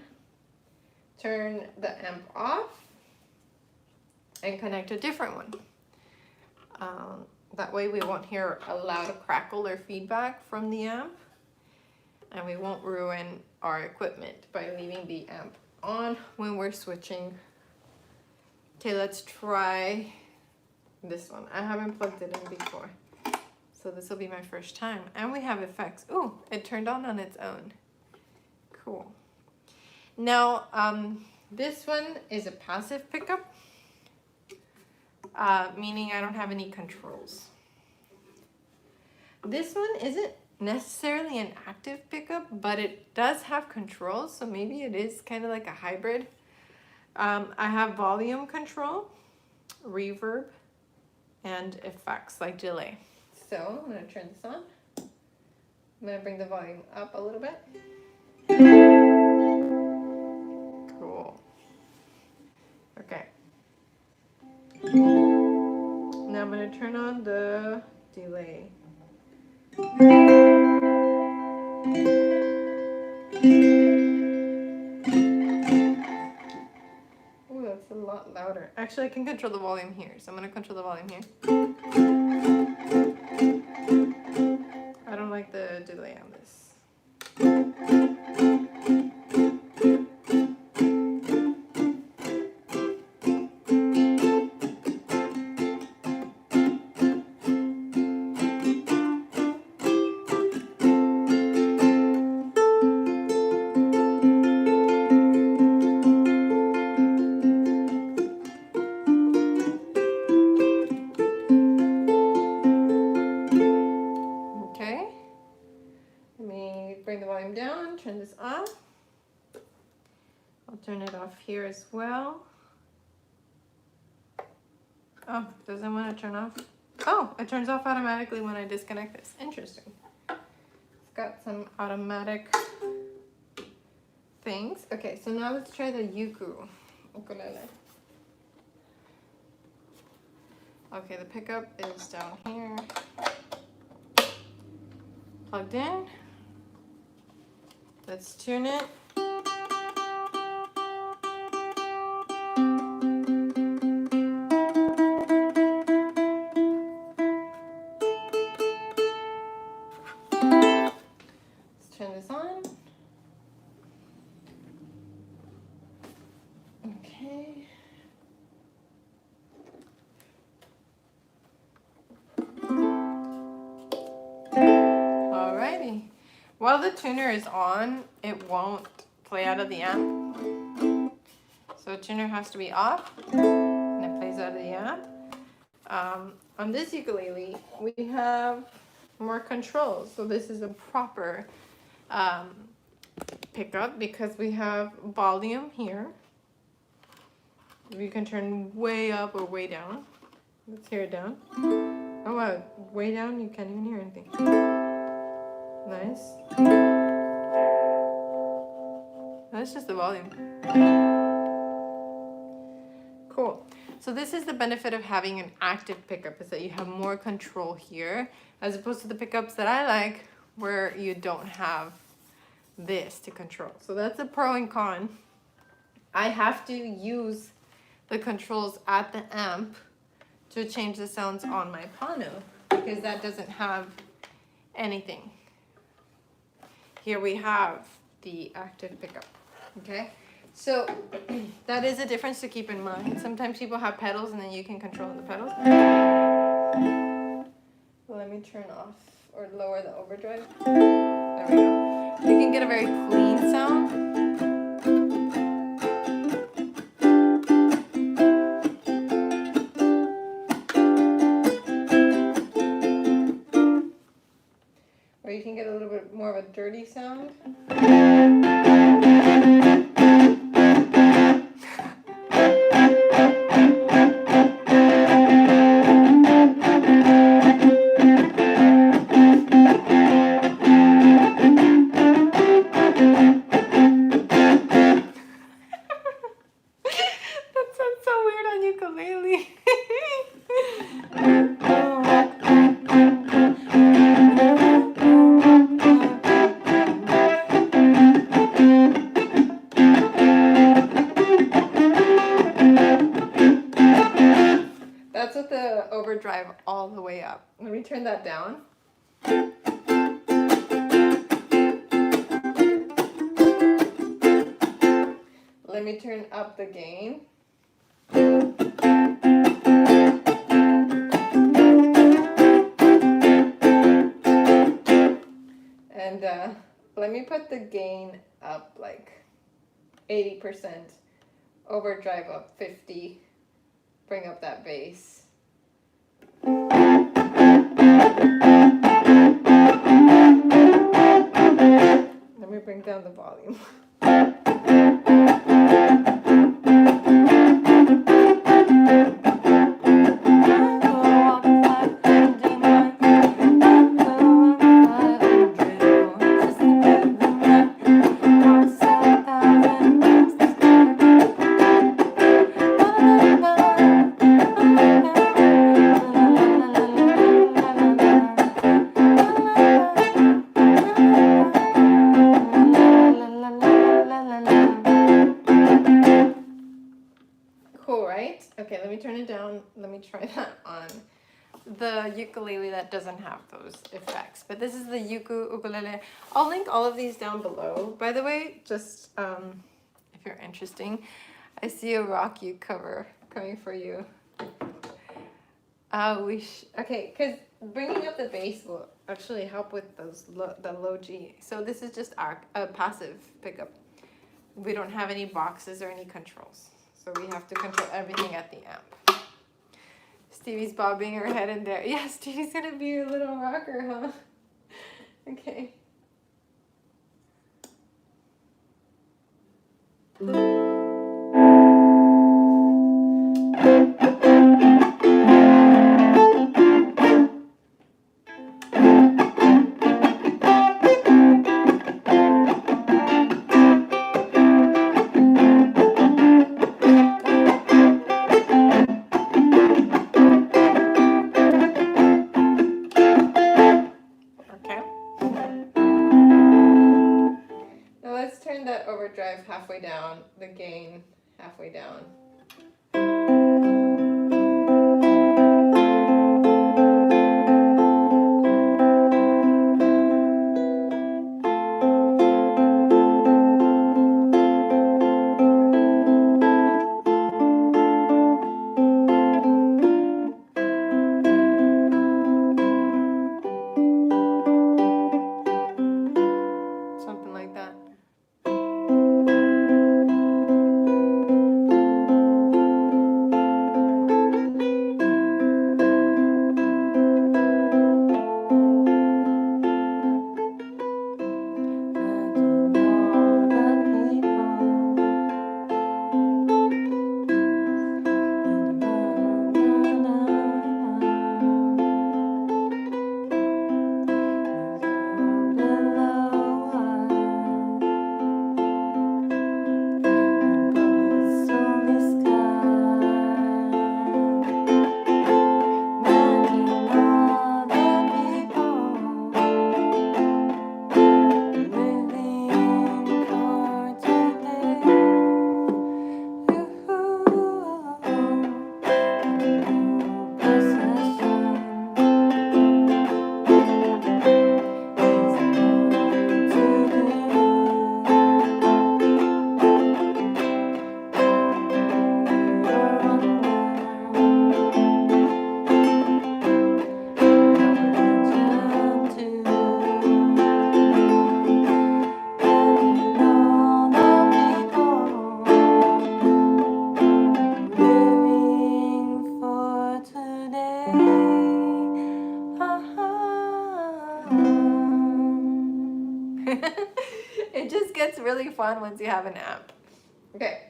turn the amp off, and connect a different one. That way we won't hear a loud crackle or feedback from the amp, and we won't ruin our equipment by leaving the amp on when we're switching. Okay, let's try this one. I haven't plugged it in before, so this will be my first time. And we have effects. Ooh, it turned on its own. Cool. Now, this one is a passive pickup, meaning I don't have any controls. This one isn't necessarily an active pickup, but it does have controls, so maybe it is kind of like a hybrid. I have volume control, reverb, and effects like delay. So I'm going to turn this on. I'm going to bring the volume up a little bit. Cool. Okay. Now I'm going to turn on the delay. Oh, that's a lot louder. Actually, I can control the volume here, so I'm going to control the volume here. I don't like the delay on this. Turn this off. I'll turn it off here as well. Oh, doesn't want to turn off. Oh, it turns off automatically when I disconnect this. Interesting. It's got some automatic things. Okay, so now let's try the ukulele. Okay, the pickup is down here. Plugged in. Let's tune it. Let's turn this on. while the tuner is on, it won't play out of the amp. So tuner has to be off and it plays out of the amp. On this ukulele, we have more controls. So this is a proper pickup because we have volume here. You can turn way up or way down. Let's hear it down. Oh wow, way down, you can't even hear anything. Nice. That's just the volume. Cool. So this is the benefit of having an active pickup, is that you have more control here, as opposed to the pickups that I like, where you don't have this to control. So that's a pro and con. I have to use the controls at the amp to change the sounds on my piano, because that doesn't have anything. Here we have the active pickup, okay? So that is a difference to keep in mind. Sometimes people have pedals and then you can control the pedals. Let me turn off or lower the overdrive. There we go. You can get a very clean sound. Or you can get a little bit more of a dirty sound. That's with the overdrive all the way up. Let me turn that down. Let me turn up the gain. And let me put the gain up like 80%, overdrive up 50, bring up that bass. Let me bring down the volume. Cool, right? Okay, let me turn it down. Let me try that on the ukulele that doesn't have those effects. But this is the ukulele. I'll link all of these down below. By the way, just if you're interested, I see a rock uke cover coming for you. Okay, because bringing up the bass will actually help with those the low G. So this is just a passive pickup. We don't have any boxes or any controls. So we have to control everything at the amp. Stevie's bobbing her head in there. Yeah, Stevie's gonna be your little rocker, huh? Okay. That overdrive halfway down, the gain halfway down. It just gets really fun once you have an amp. Okay.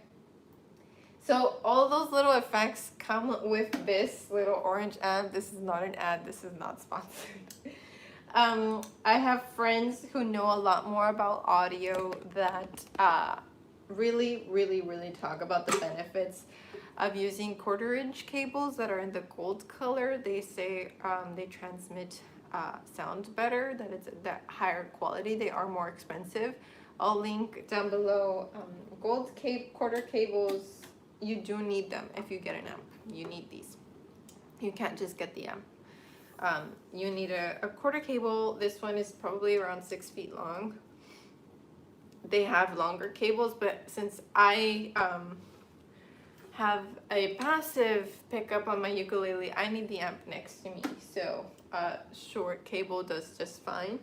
So all those little effects come with this little orange amp. This is not an ad. This is not sponsored. I have friends who know a lot more about audio that really talk about the benefits of using 1/4-inch cables that are in the gold color. They say they transmit sound better, that it's that higher quality. They are more expensive. I'll link down below gold 1/4 cables. You do need them if you get an amp. You need these. You can't just get the amp. You need a 1/4 cable. This one is probably around 6 feet long. They have longer cables, but since I have a passive pickup on my ukulele, I need the amp next to me. So a short cable does just fine.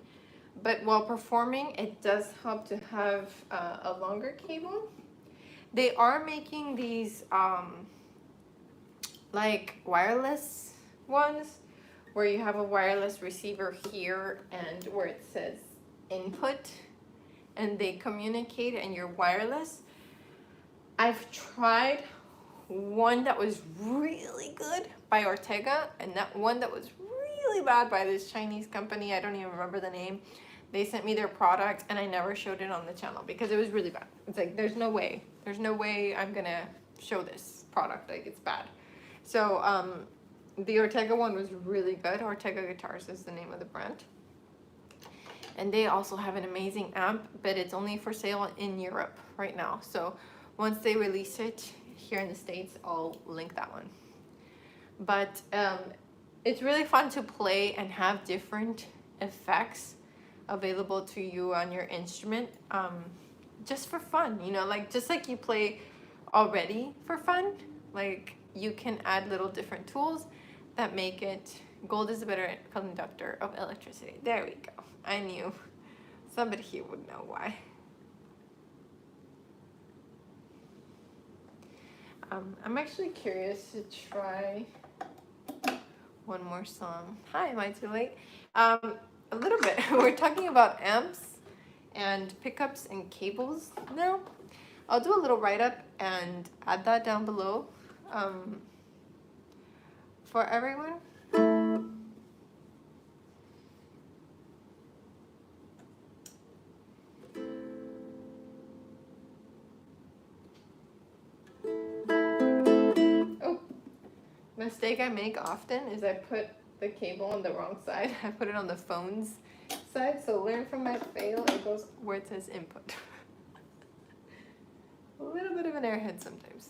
But while performing, it does help to have a longer cable. They are making these like wireless ones where you have a wireless receiver here and where it says input and they communicate and you're wireless. I've tried one that was really good by Ortega and that one that was really bad by this Chinese company. I don't even remember the name. They sent me their product and I never showed it on the channel because it was really bad. It's like, there's no way I'm gonna show this product, like it's bad. So the Ortega one was really good. Ortega Guitars is the name of the brand. And they also have an amazing amp, but it's only for sale in Europe right now. So once they release it here in the States, I'll link that one. But it's really fun to play and have different effects available to you on your instrument, just for fun, you know, like just like you play already for fun, like you can add little different tools that make it. Gold is a better conductor of electricity. There we go. I knew somebody here would know why. I'm actually curious to try one more song. Hi, am I too late? A little bit. We're talking about amps and pickups and cables now. I'll do a little write-up and add that down below for everyone. Oh, mistake I make often is I put the cable on the wrong side. I put it on the phone's side, so learn from my fail. It goes where it says input. A little bit of an airhead sometimes.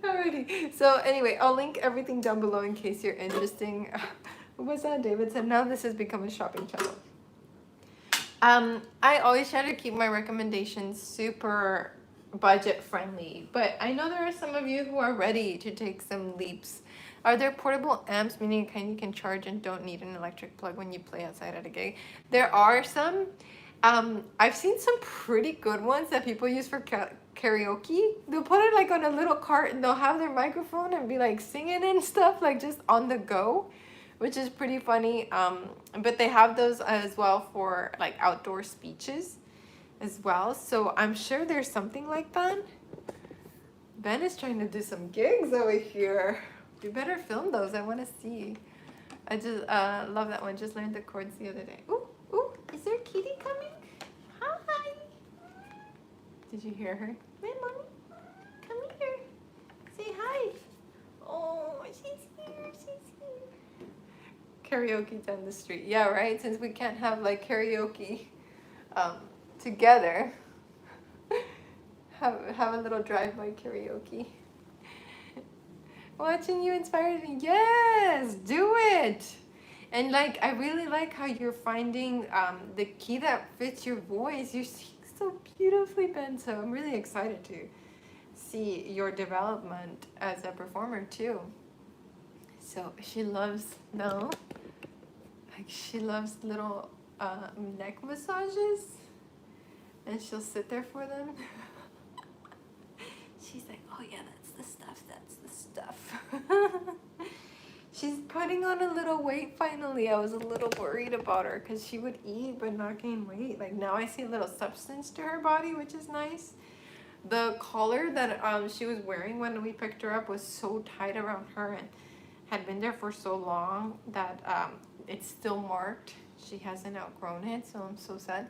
Alrighty, so anyway, I'll link everything down below in case you're interested. What was that? David said, now this has become a shopping channel. I always try to keep my recommendations super budget friendly, but I know there are some of you who are ready to take some leaps. Are there portable amps, meaning a kind you can charge and don't need an electric plug when you play outside at a gig? There are some. I've seen some pretty good ones that people use for karaoke. They'll put it like on a little cart and they'll have their microphone and be like singing and stuff, like just on the go, which is pretty funny. But they have those as well for like outdoor speeches as well. So I'm sure there's something like that. Ben is trying to do some gigs over here. You better film those. I want to see. I just love that one. Just learned the chords the other day. Ooh, ooh, is there a kitty coming? Hi. Did you hear her? Hey, mommy. Come here. Say hi. Oh, she's here. She's here. Karaoke down the street. Yeah, right? Since we can't have like karaoke together, have a little drive-by karaoke. Watching you inspired me. Yes, do it. And like, I really like how you're finding the key that fits your voice. You're so beautifully, Ben. So I'm really excited to see your development as a performer too. So she loves, no, like she loves little neck massages, and she'll sit there for them. She's like, oh yeah, that's the stuff, that's the stuff. She's putting on a little weight finally. I was a little worried about her because she would eat but not gain weight. Like now I see a little substance to her body, which is nice. The collar that she was wearing when we picked her up was so tight around her and had been there for so long that it's still marked. She hasn't outgrown it, so I'm so sad.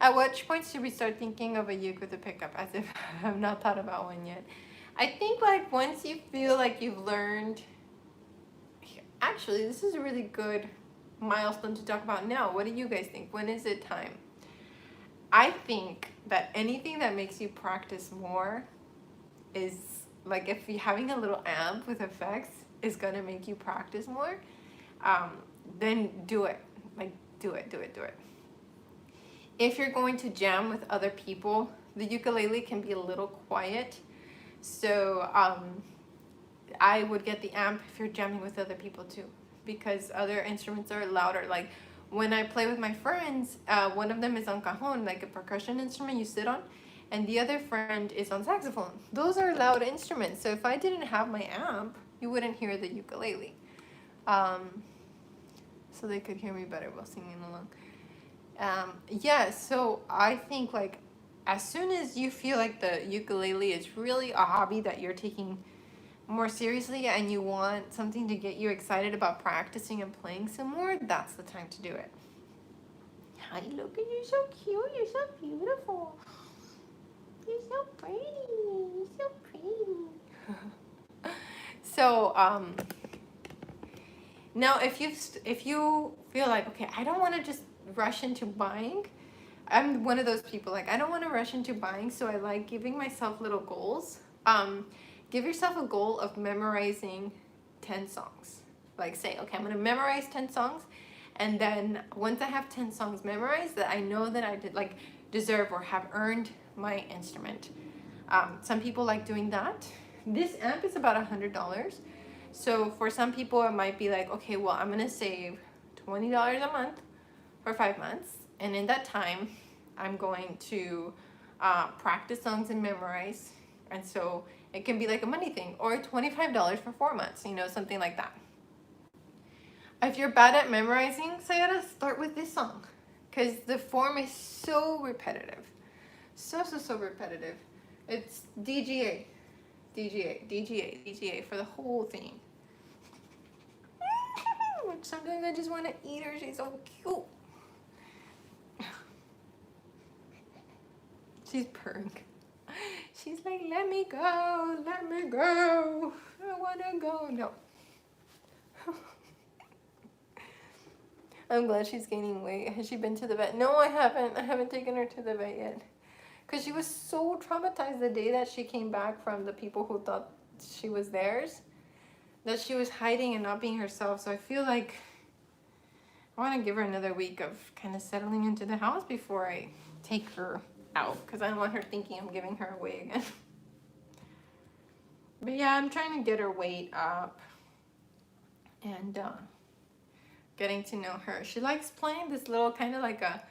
At which point should we start thinking of a uke with a pickup? As if I have not thought about one yet. I think like once you feel like you've learned. Actually, this is a really good milestone to talk about now. What do you guys think? When is it time? I think that anything that makes you practice more is like if you're having a little amp with effects is gonna make you practice more, then do it. Like do it. If you're going to jam with other people, the ukulele can be a little quiet. So I would get the amp if you're jamming with other people too, because other instruments are louder. Like when I play with my friends, one of them is on cajon, like a percussion instrument you sit on, and the other friend is on saxophone. Those are loud instruments. So if I didn't have my amp, you wouldn't hear the ukulele. So they could hear me better while singing along. Yeah, so I think like as soon as you feel like the ukulele is really a hobby that you're taking more seriously and you want something to get you excited about practicing and playing some more, that's the time to do it. Hi, look at you, so cute, you're so beautiful. You're so pretty, you're so pretty. So, now if you feel like, okay, I don't want to just rush into buying, I'm one of those people, like I don't want to rush into buying, so I like giving myself little goals. Give yourself a goal of memorizing 10 songs. Like say, okay, I'm going to memorize 10 songs. And then once I have 10 songs memorized, that I know that I did like deserve or have earned my instrument. Some people like doing that. This amp is about $100. So for some people, it might be like, okay, well, I'm going to save $20 a month for 5 months. And in that time, I'm going to practice songs and memorize. And so it can be like a money thing, or $25 for 4 months, you know, something like that. If you're bad at memorizing, Sayada, start with this song, because the form is so repetitive. So repetitive. It's DGA for the whole thing. Sometimes I just want to eat her. She's so cute. She's purring. She's like, let me go. I want to go. No. I'm glad she's gaining weight. Has she been to the vet? No, I haven't. I haven't taken her to the vet yet. Because she was so traumatized the day that she came back from the people who thought she was theirs, that she was hiding and not being herself. So I feel like I want to give her another week of kind of settling into the house before I take her out, because I don't want her thinking I'm giving her away again. But yeah, I'm trying to get her weight up and getting to know her. She likes playing this little kind of like a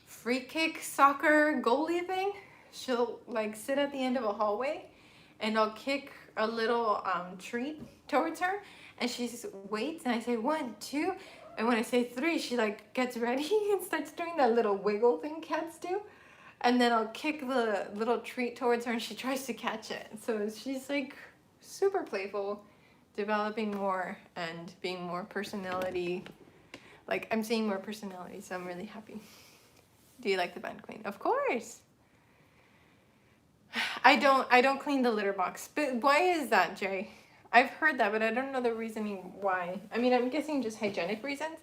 free kick soccer goalie thing. She'll like sit at the end of a hallway and I'll kick a little treat towards her, and she waits, and I say 1, 2, and when I say 3, she like gets ready and starts doing that little wiggle thing cats do. And then I'll kick the little treat towards her and she tries to catch it. So she's like super playful, developing more and being more personality. Like I'm seeing more personality, so I'm really happy. Do you like the band Queen? Of course. I don't clean the litter box. But why is that, Jay? I've heard that, but I don't know the reasoning why. I mean, I'm guessing just hygienic reasons.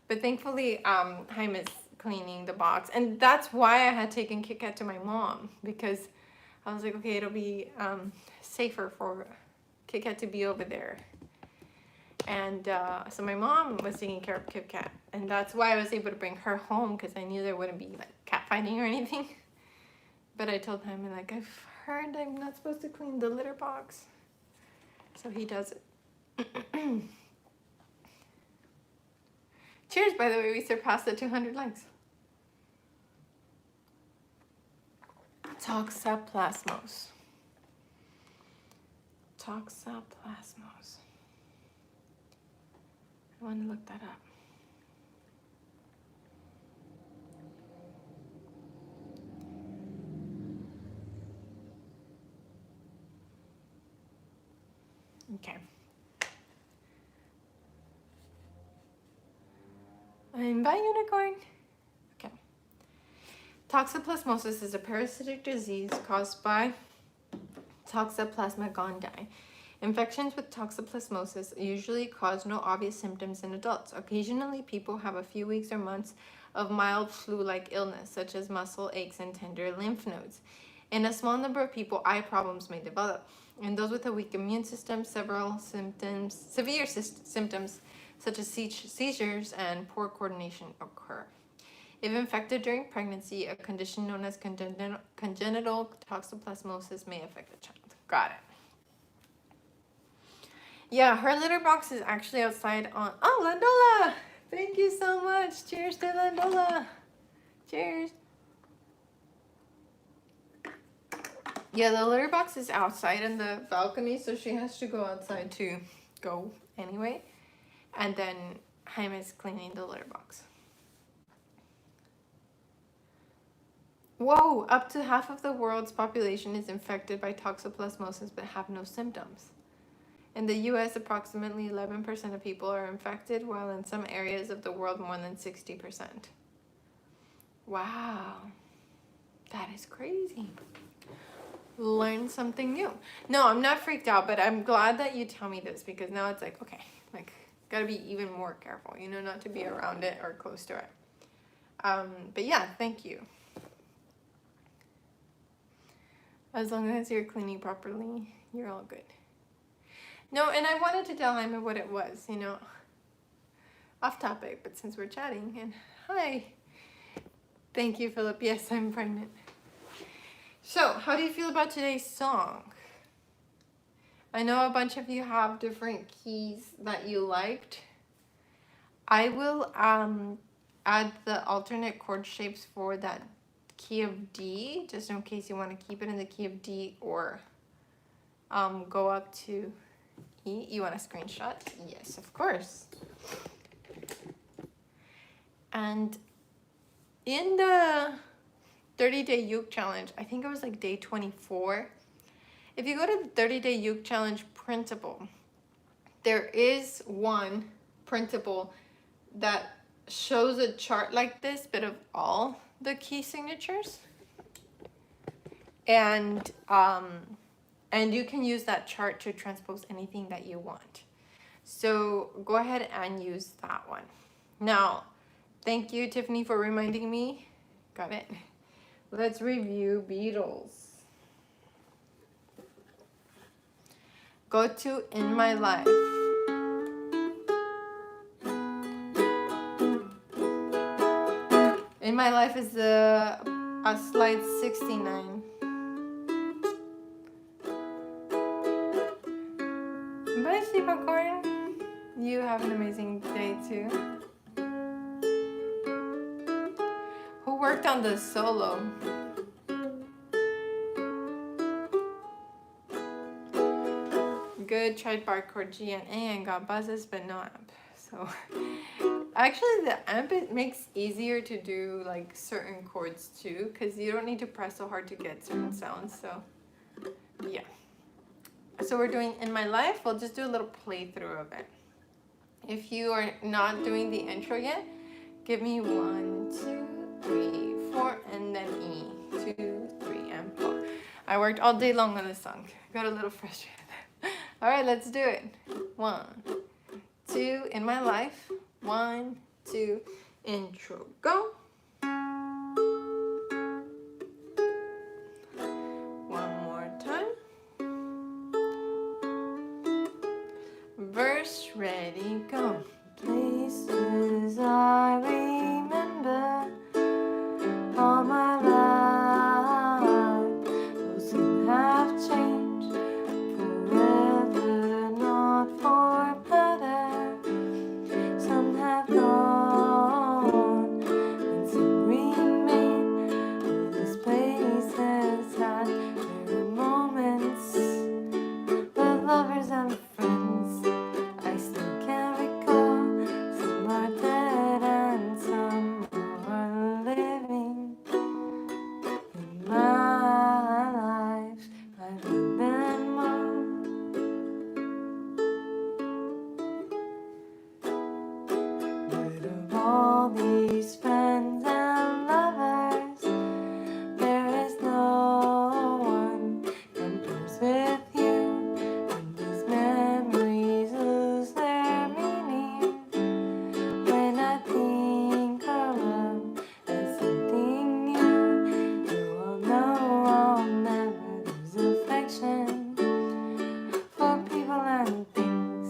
But thankfully, Jaime is cleaning the box, and that's why I had taken Kit Kat to my mom, because I was like, okay, it'll be safer for Kit Kat to be over there. And so my mom was taking care of Kit Kat, and that's why I was able to bring her home, because I knew there wouldn't be like cat fighting or anything. But I told him, like, I've heard I'm not supposed to clean the litter box, so he does it. Cheers, by the way, we surpassed the 200 likes. Toxoplasmos. Toxoplasmos. I want to look that up. Okay. I'm by unicorn. Okay. Toxoplasmosis is a parasitic disease caused by Toxoplasma gondii. Infections with toxoplasmosis usually cause no obvious symptoms in adults. Occasionally, people have a few weeks or months of mild flu-like illness, such as muscle aches and tender lymph nodes. In a small number of people, eye problems may develop. In those with a weak immune system, severe symptoms such as seizures and poor coordination occur. If infected during pregnancy, a condition known as congenital toxoplasmosis may affect the child. Got it. Yeah, her litter box is actually outside on... Oh, Landola! Thank you so much. Cheers to Landola. Cheers. Yeah, the litter box is outside in the balcony, so she has to go outside to go anyway. And then Jaime is cleaning the litter box. Whoa, up to half of the world's population is infected by toxoplasmosis but have no symptoms. In the US, approximately 11% of people are infected, while in some areas of the world, more than 60%. Wow, that is crazy. Learn something new. No, I'm not freaked out, but I'm glad that you tell me this, because now it's like, okay, like, gotta be even more careful, you know, not to be around it or close to it. But yeah, thank you. As long as you're cleaning properly, you're all good. No, and I wanted to tell Jaime what it was, you know, off topic, but since we're chatting, and hi. Thank you, Philip. Yes, I'm pregnant. So, how do you feel about today's song? I know a bunch of you have different keys that you liked. I will add the alternate chord shapes for that key of D, just in case you want to keep it in the key of D or go up to E. You want a screenshot? Yes, of course. And in the 30-day uke challenge, I think it was like day 24. If you go to the 30-day uke challenge printable, there is one printable that shows a chart like this, but of all the key signatures. And you can use that chart to transpose anything that you want. So go ahead and use that one. Now, thank you, Tiffany, for reminding me. Got it. Let's review Beatles. Go to In My Life. In My Life is the slide 69. Bye, Sheepacorn. You have an amazing day too. Who worked on the solo? Good, tried bar chord G and A and got buzzes, but no amp. So actually the amp, it makes easier to do like certain chords too, because you don't need to press so hard to get certain sounds. So yeah. So we're doing In My Life. We'll just do a little playthrough of it. If you are not doing the intro yet, give me 1, 2, 3, 4, and then E. 2, 3, and 4. I worked all day long on this song. Got a little frustrated. All right, let's do it. 1, 2, In My Life. 1, 2, intro, go. One more time. Verse, ready, go. Places I remember all my life, those who have changed forever, not for better. Some have gone and some remain. Those places had their moments, but lovers and friends I still can recall. Some are dead and some are living. In my life, I've been more. But of all these friends and lovers, there is no one compares with you. And these memories lose their meaning when I think of love as something new. You all know I'll never lose affection for people and things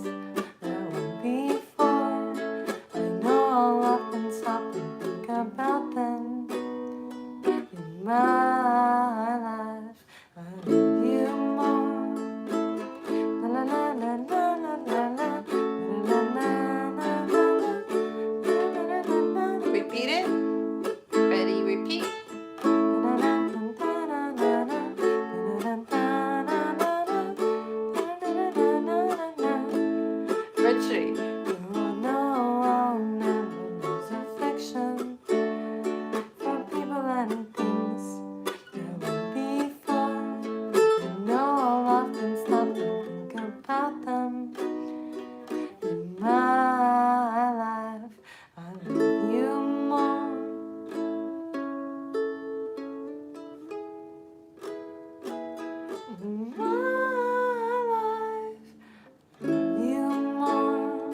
that went before. I know I'll often stop and think about them. In my life, I love you more. La la la la la la la la la la la. Repeat it. Ready, repeat. Richie. You all know I'll never lose affection for people and things that went before. I know I'll often stop and think about them. In my life, I love you more. In my life, I love you more.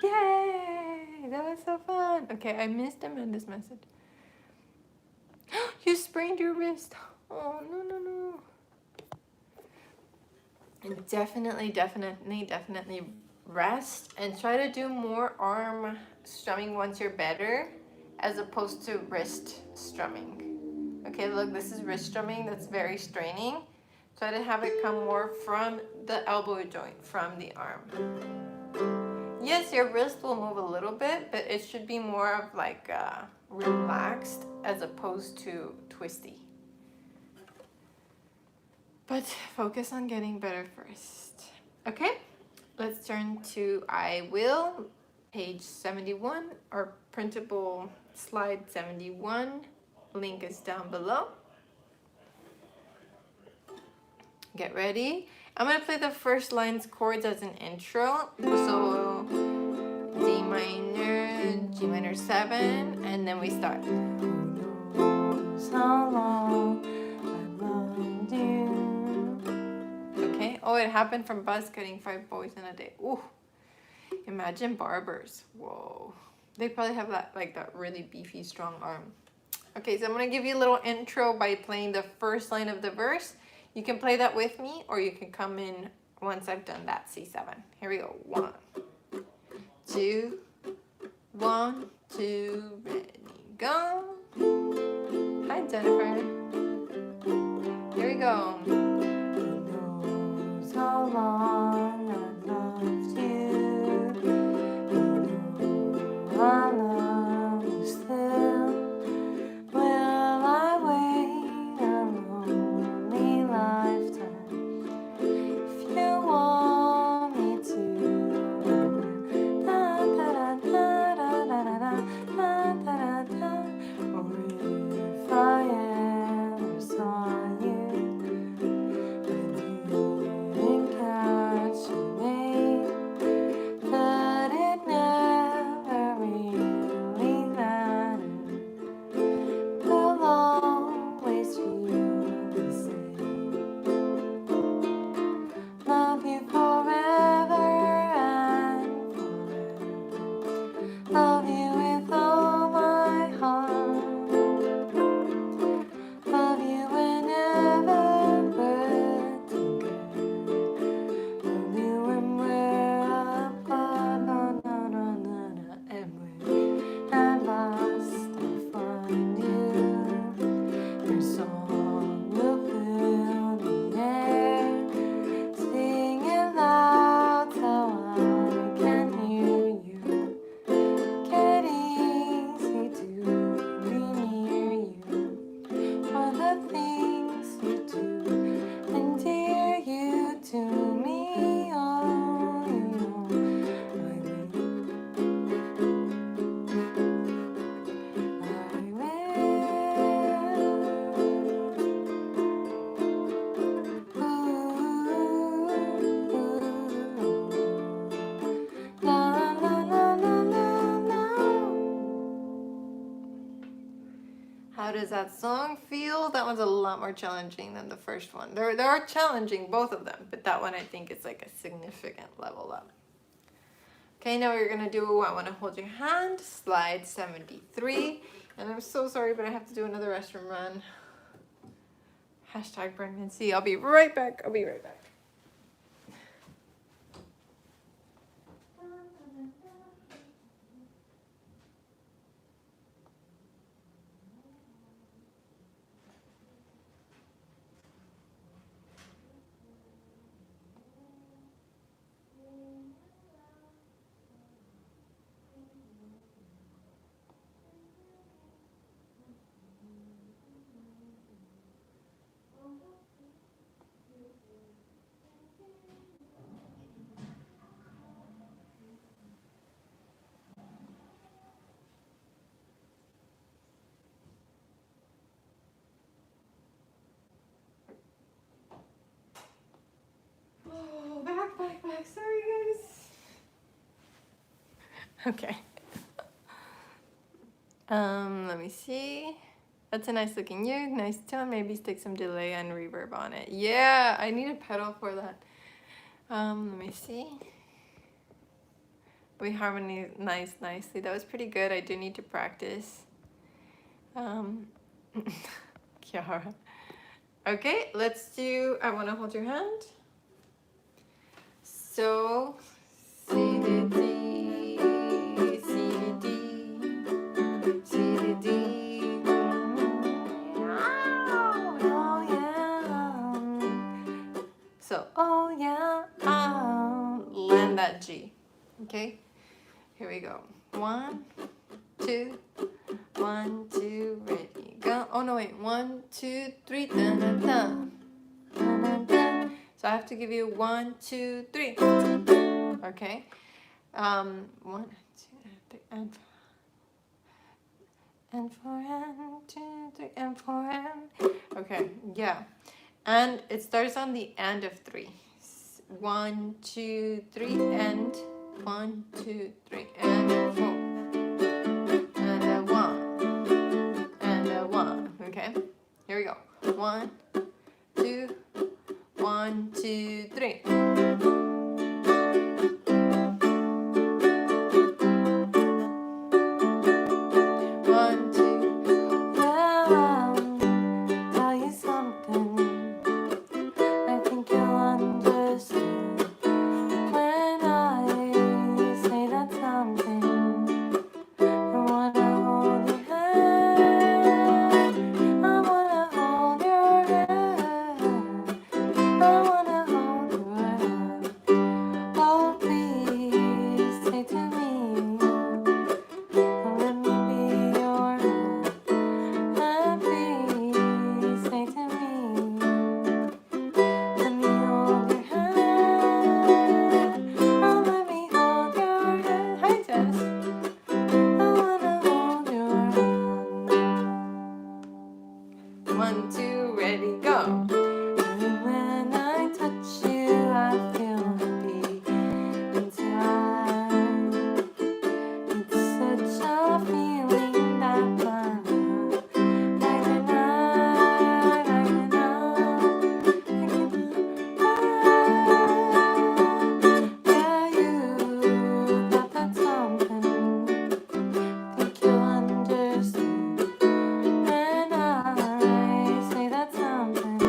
Yay! That was so fun. Okay, I missed Amanda's message. You sprained your wrist. Oh, no, no, no. And definitely rest and try to do more arm strumming once you're better, as opposed to wrist strumming. Okay, look, this is wrist strumming. That's very straining. Try to have it come more from the elbow joint, from the arm. Yes, your wrist will move a little bit, but it should be more of like relaxed as opposed to twisty. But focus on getting better first. Okay, let's turn to I Will, page 71, or printable slide 71. Link is down below. Get ready. I'm gonna play the first line's chords as an intro. So D minor, G minor 7, and then we start. Who knows how long I loved you. Okay. Oh, it happened from Buzz cutting 5 boys in a day. Ooh. Imagine barbers. Whoa. They probably have that, like, that really beefy, strong arm. Okay, so I'm gonna give you a little intro by playing the first line of the verse. You can play that with me, or you can come in once I've done that C7. Here we go. 1, 2, 1, 2, ready, go. Hi, Jennifer. Here we go. Who knows how long I've loved you? Who I love you still? Will I wait a lonely lifetime if you want me to? Da da da da da da da da da da. Or if I ever saw you, I didn't catch your name, but it never really mattered. Will always feel the same. Love you forever and forever. Love you with all my heart. Love you whenever we're together. Love you when we're apart. No, no, no, no, no. And when at last I find you, your song will fill the air. Sing it loud so I can hear you. Get easy to be near you. For the things you do endear you to me. Oh, you know I La la la la la la. How does that song feel? That one's a lot more challenging than the first one. They are challenging, both of them, but that one I think is like a significant level up. Okay, now we're gonna do I Wanna Hold Your Hand, slide 73. And I'm so sorry, but I have to do another restroom run. Hashtag pregnancy. I'll be right back. I'll be right back. Oh, back. Sorry, guys. Okay. Let me see. That's a nice looking uke, nice tone. Maybe stick some delay and reverb on it. Yeah, I need a pedal for that. Let me see. We harmonized nicely. That was pretty good. I do need to practice. Kiara. Okay, let's do I Wanna Hold Your Hand. So, C to D, C to D, C to D. Oh yeah. So, oh yeah, land that G. Okay, here we go. 1, 2, 1, 2, ready, go. Oh no, wait. 1, 2, 3. Dun, dun, dun. Dun, dun, dun. So I have to give you 1, 2, 3. Okay. 1, 2, 3, and 4, and 2, 3, and 4, and. Okay. Yeah. And it starts on the end of 3. 1, 2, 3, and 1, 2, 3, and 4. And a 1. And a 1. Okay. Here we go. 1, 2, 1, 2, 3. One, two. 1, 2, ready, go. And when I touch you, I feel happy inside. It's such a feeling that yeah, you got that something. Think you'll understand when I say that something.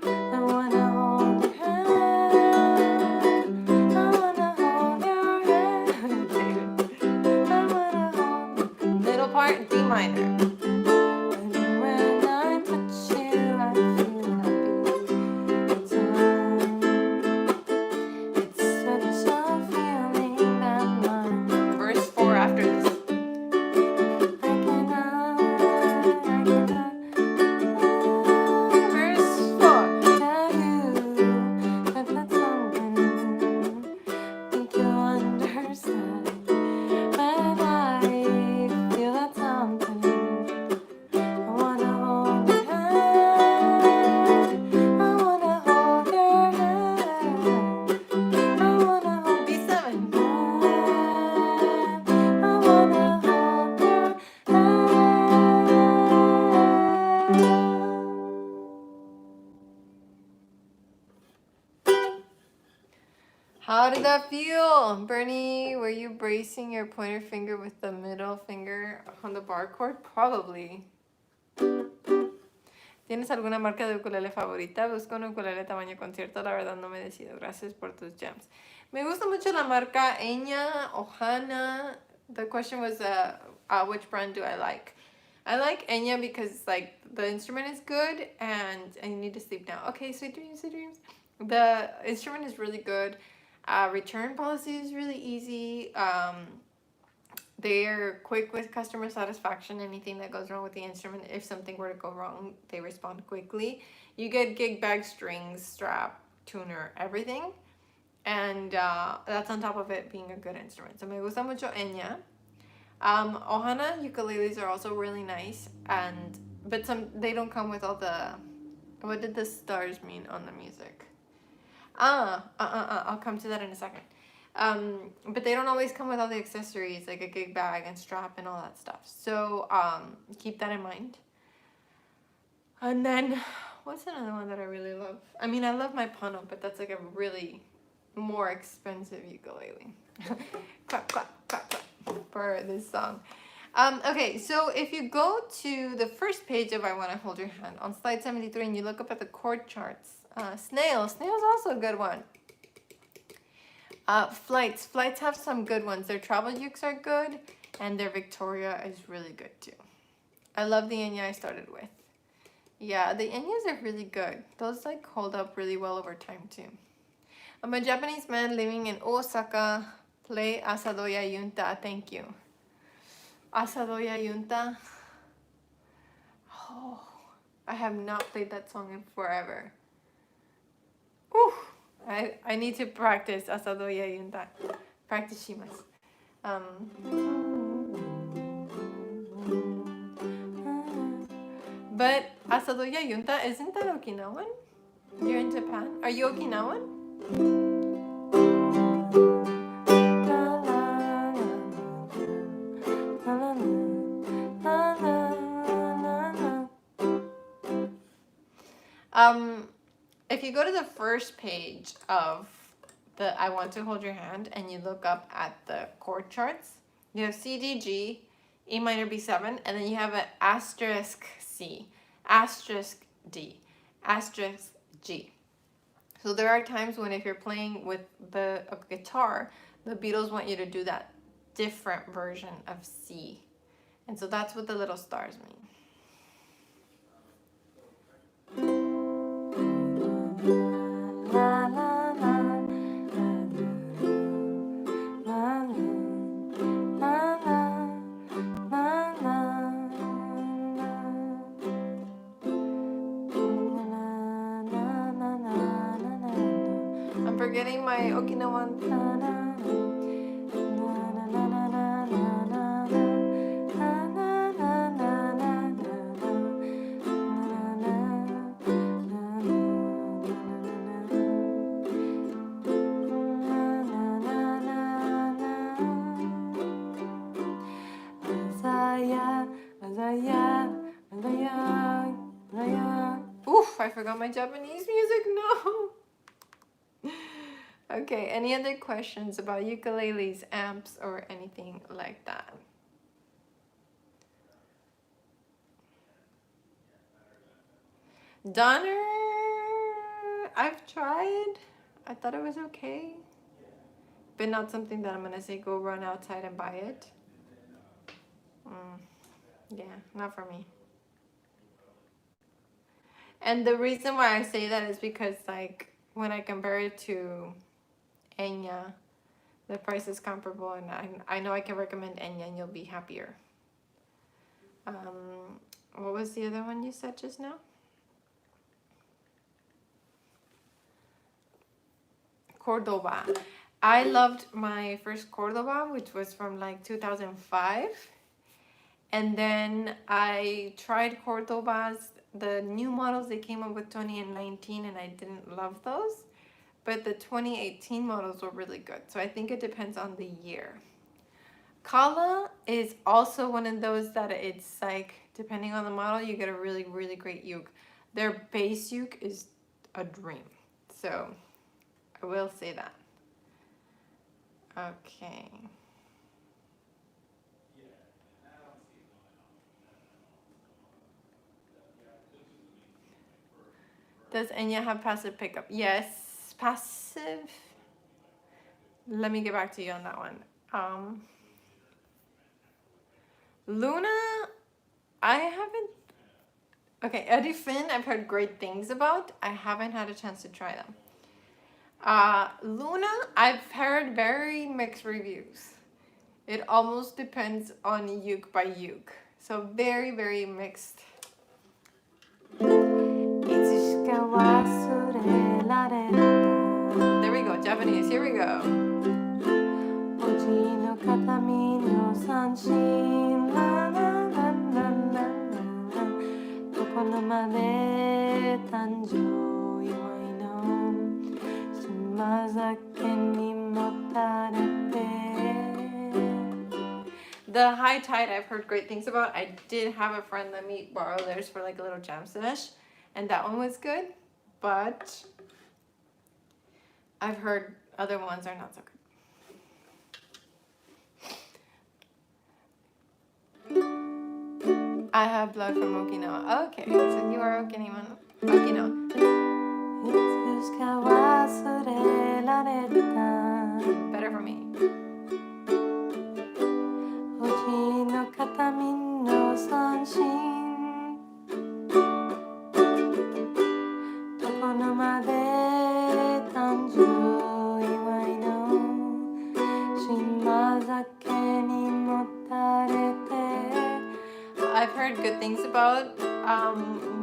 I wanna hold your hand. I wanna hold your hand. I wanna hold middle part, D minor. And when I touch you, I feel happy inside. It's such a feeling that mine. Verse 4 after this. I cannot. Verse 4. Tell you that that's something. Think you'll understand when I feel that something. I wanna hold your hand. I wanna hold your hand. I wanna hold B7. I wanna hold your hand. How did that feel? Bernie, were you bracing your pointer finger with the middle finger on the bar chord? Probably. ¿Tienes alguna marca de ukulele favorita? Busco un ukulele tamaño concierto, la verdad no me decido. Gracias por tus jams. Me gusta mucho la marca Enya o Hana. The question was which brand do I like? I like Enya because like the instrument is good and I need to sleep now. Okay, sweet dreams, sweet dreams. The instrument is really good. Return policy is really easy. They're quick with customer satisfaction. Anything that goes wrong with the instrument, if something were to go wrong, they respond quickly. You get gig bag, strings, strap, tuner, everything. And that's on top of it being a good instrument. So me gusta mucho Enya. Ohana ukuleles are also really nice, but they don't come with all the. What did the stars mean on the music? I'll come to that in a second. But they don't always come with all the accessories like a gig bag and strap and all that stuff. So keep that in mind. And then what's another one that I really love? I mean, I love my Pano, but that's like a really more expensive ukulele. Clap, clap, clap, clap for this song. Okay, so if you go to the first page of I Wanna Hold Your Hand on slide 73 and you look up at the chord charts, Snail's also a good one. Flights have some good ones. Their travel ukes are good and their Victoria is really good too. I love the Enya I started with. Yeah, the Enyas are really good. Those like hold up really well over time too. I'm a Japanese man living in Osaka. Play Asadoya Yunta. Thank you. Asadoya Yunta. Oh, I have not played that song in forever. Whew. I need to practice Asadoya Yunta. Practice shimasu. But Asadoya Yunta, isn't that Okinawan? You're in Japan? Are you Okinawan? If you go to the first page of the I Want to Hold Your Hand and you look up at the chord charts, you have C, D, G, E minor, B7, and then you have an asterisk C, asterisk D, asterisk G. So there are times when if you're playing with a guitar, the Beatles want you to do that different version of C. And so that's what the little stars mean. La, la, la, la, la, la, la. I'm forgetting my Okinawan. Oof, I forgot my Japanese music. No. Okay, any other questions about ukuleles, amps, or anything like that? Donner, I've tried. I thought it was okay, but not something that I'm gonna say go run outside and buy it. Yeah, not for me. And the reason why I say that is because, like, when I compare it to Enya, the price is comparable, and I know I can recommend Enya and you'll be happier. What was the other one you said just now? Cordoba. I loved my first Cordoba, which was from like 2005. And then I tried Cordobas, the new models they came up with 2019, and I didn't love those. But the 2018 models were really good. So I think it depends on the year. Kala is also one of those that it's like, depending on the model, you get a really, really great uke. Their base uke is a dream. So I will say that. Okay. Does Enya have passive pickup? Yes, passive. Let me get back to you on that one. Luna, I haven't. Okay, Eddie Finn, I've heard great things about. I haven't had a chance to try them. Luna, I've heard very mixed reviews. It almost depends on uke by uke. So very, very mixed. There we go, Japanese, here we go. The High Tide I've heard great things about. I did have a friend let me borrow theirs for like a little jam session, and that one was good, but I've heard other ones are not so good. I have blood from Okinawa. Okay, so you are Okinawa. Better for me. I've heard good things about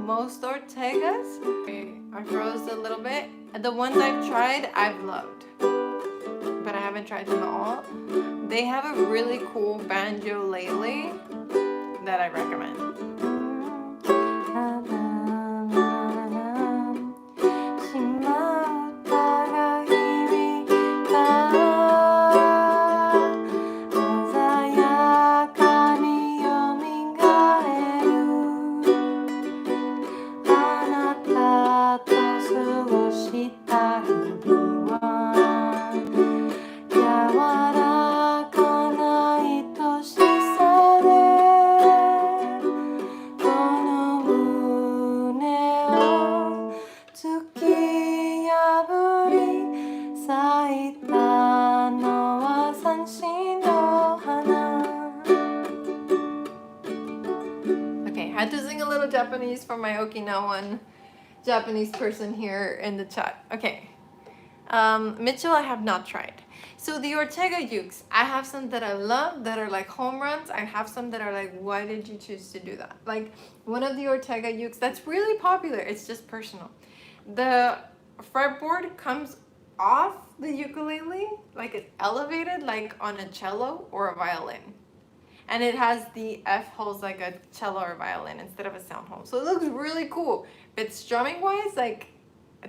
most Ortegas. Okay, I froze a little bit. The ones I've tried, I've loved, but I haven't tried them all. They have a really cool banjo lately that I recommend. Japanese for my Okinawan Japanese person here in the chat. Okay. Mitchell, I have not tried. So the Ortega ukes, I have some that I love that are like home runs. I have some that are like, why did you choose to do that? Like one of the Ortega ukes that's really popular. It's just personal. The fretboard comes off the ukulele, like it's elevated like on a cello or a violin. And it has the F holes like a cello or violin instead of a sound hole. So it looks really cool. But strumming wise, like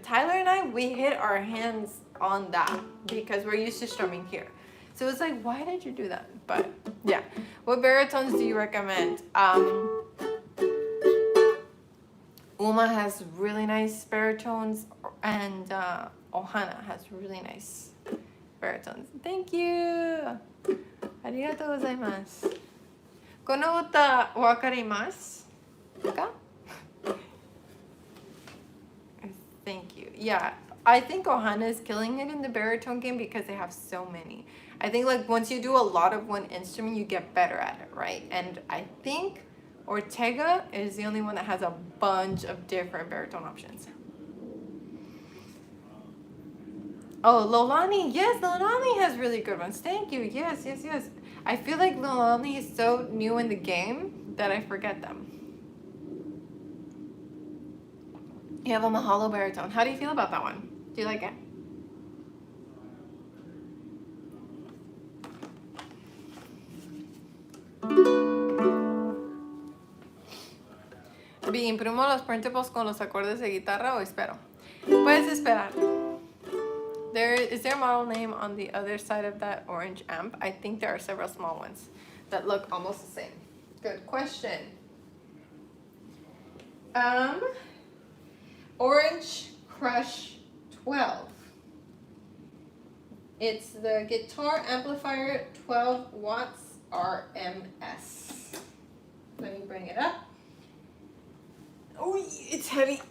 Tyler and I, we hit our hands on that because we're used to strumming here. So it's like, why did you do that? But yeah. What baritones do you recommend? Puma has really nice baritones, and Ohana has really nice baritones. Thank you! ありがとうございます。この歌わかりますか? Thank you. Yeah, I think Ohana is killing it in the baritone game because they have so many. I think like once you do a lot of one instrument, you get better at it, right? And I think Ortega is the only one that has a bunch of different baritone options. Oh, Lolani. Yes, Lolani has really good ones. Thank you. Yes, yes, yes. I feel like Lolani is so new in the game that I forget them. You have a Mahalo baritone. How do you feel about that one? Do you like it? Bien, imprimo los printables con los acordes de guitarra o espero. Puedes esperar. Is there a model name on the other side of that orange amp? I think there are several small ones that look almost the same. Good question. Orange Crush 12. It's the guitar amplifier 12 watts RMS. Let me bring it up. Oh, it's heavy.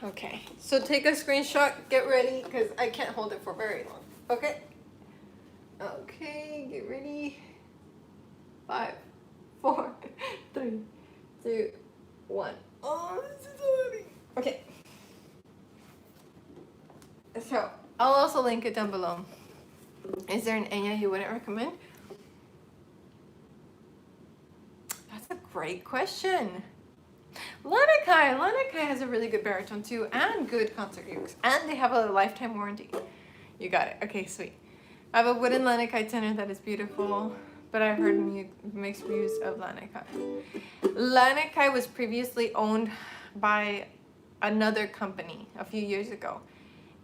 Okay, so take a screenshot, get ready, because I can't hold it for very long. Okay? Okay, get ready. 5, 4, 3, 2, 1. Oh, this is so heavy. Okay. So, I'll also link it down below. Is there an Enya you wouldn't recommend? That's a great question. Lanakai has a really good baritone too, and good concert ukes, and they have a lifetime warranty. You got it. Okay, sweet. I have a wooden Lanakai tenor that is beautiful, but I've heard mixed reviews of Lanakai. Lanakai was previously owned by another company a few years ago,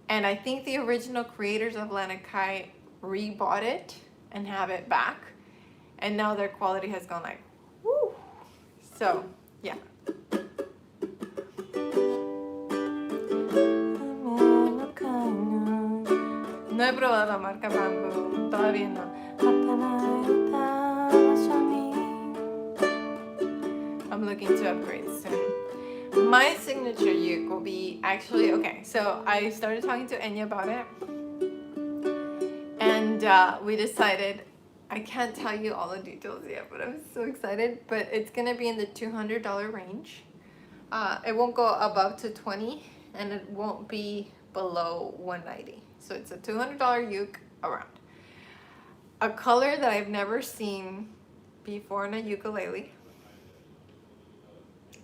and I think the original creators of Lanakai rebought it and have it back, and now their quality has gone like, woo. So, yeah. No he probado la marca Bamboo, todavía no. I'm looking to upgrade soon. My signature uke will be actually, okay, so I started talking to Enya about it, and we decided, I can't tell you all the details yet, but I'm so excited, but it's gonna be in the $200 range. It won't go above $220, and it won't be below $190. So it's a $200 uke around. A color that I've never seen before in a ukulele.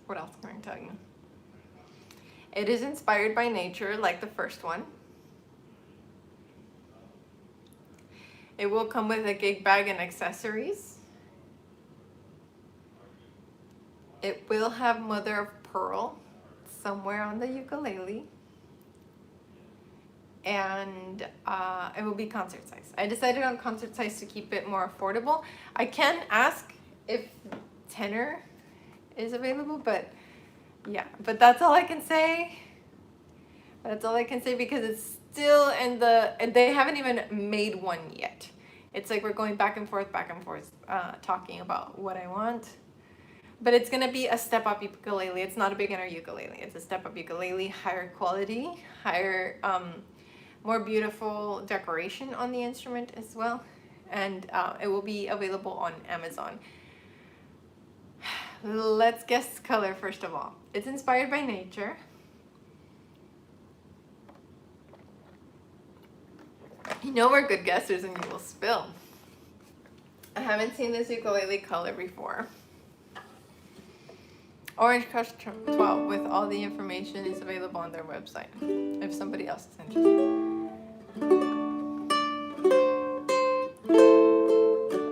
What else can I tell you? It is inspired by nature, like the first one. It will come with a gig bag and accessories. It will have mother of pearl somewhere on the ukulele. And it will be concert size. I decided on concert size to keep it more affordable. I can ask if tenor is available, but yeah, but that's all I can say. That's all I can say because it's still in the, and they haven't even made one yet. It's like we're going back and forth, talking about what I want. But it's gonna be a step-up ukulele. It's not a beginner ukulele. It's a step-up ukulele, higher quality, higher, more beautiful decoration on the instrument as well. And it will be available on Amazon. Let's guess color first of all. It's inspired by nature. You know we're good guessers and you will spill. I haven't seen this ukulele color before. Orange Crush 12 with all the information is available on their website if somebody else is interested.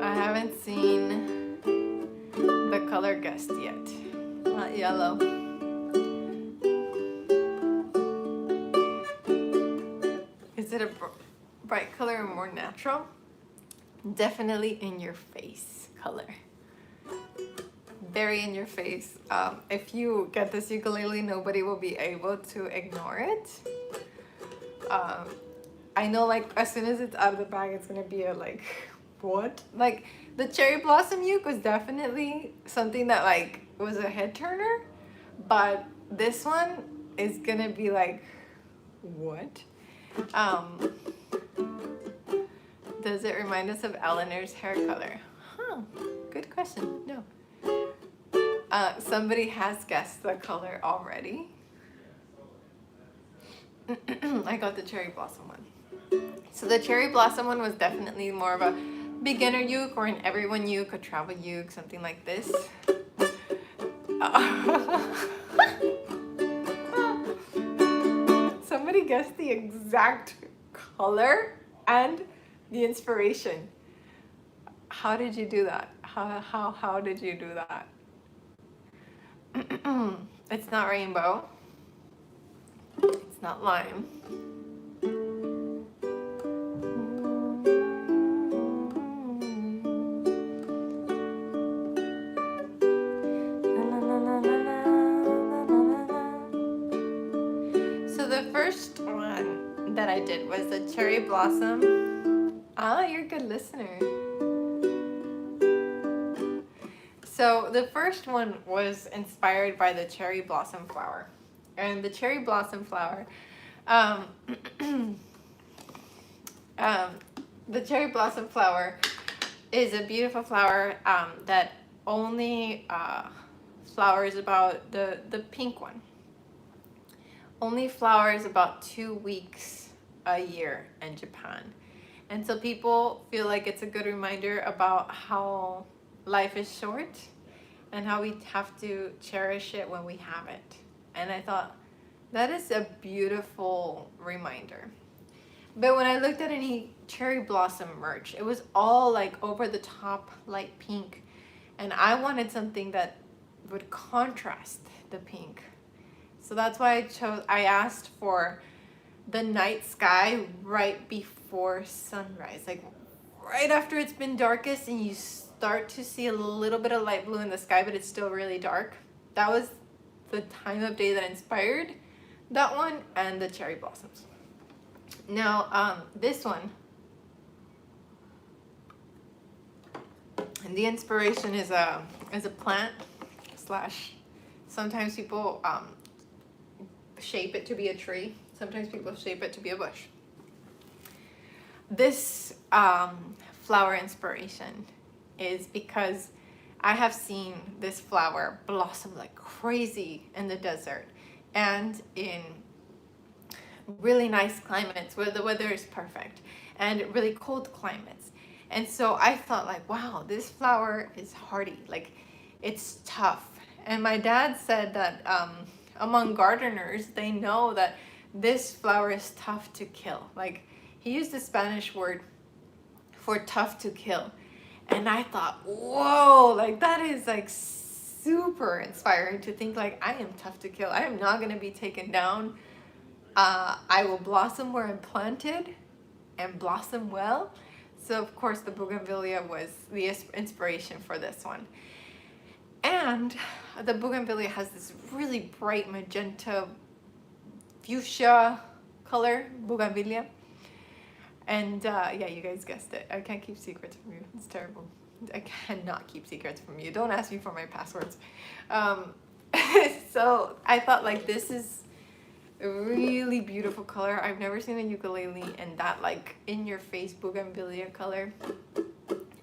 I haven't seen the color guessed yet. Not yellow. Is it a bright color or more natural? Definitely in your face color. very in your face. If you get this ukulele, nobody will be able to ignore it. I know, like, as soon as it's out of the bag, it's gonna be a like, what? Like, the cherry blossom uke was definitely something that like was a head turner, but this one is gonna be like, what? Does it remind us of Eleanor's hair color? Huh, good question. No. Somebody has guessed the color already. I got the cherry blossom one. So the cherry blossom one was definitely more of a beginner uke or an everyone uke, a travel uke, something like this. Somebody guessed the exact color and the inspiration. How did you do that? How did you do that? It's not rainbow. It's not lime. So the first one that I did was the cherry blossom. Ah, you're a good listener. So the first one was inspired by the cherry blossom flower. And the cherry blossom flower, the cherry blossom flower is a beautiful flower that only flowers about, the pink one, only flowers about 2 weeks a year in Japan. And so people feel like it's a good reminder about how life is short and how we have to cherish it when we have it. And I thought, that is a beautiful reminder. But when I looked at any cherry blossom merch, it was all like over the top light pink. And I wanted something that would contrast the pink. So that's why I asked for the night sky right before sunrise. Like right after it's been darkest and you start to see a little bit of light blue in the sky, but it's still really dark. That was the time of day that inspired that one and the cherry blossoms. Now, this one, and the inspiration is a plant slash, sometimes people shape it to be a tree. Sometimes people shape it to be a bush. This flower inspiration is because I have seen this flower blossom like crazy in the desert and in really nice climates where the weather is perfect, and really cold climates. And so I thought like, wow, this flower is hardy, like it's tough. And my dad said that among gardeners, they know that this flower is tough to kill. Like he used the Spanish word for tough to kill. And I thought, whoa, like that is like super inspiring to think like I am tough to kill. I am not going to be taken down. I will blossom where I'm planted and blossom well. So of course the bougainvillea was the inspiration for this one. And the bougainvillea has this really bright magenta fuchsia color, bougainvillea. And yeah, you guys guessed it. I can't keep secrets from you. It's terrible. I cannot keep secrets from you. Don't ask me for my passwords. So I thought like this is a really beautiful color. I've never seen a ukulele in that like in your face bougainvillea color.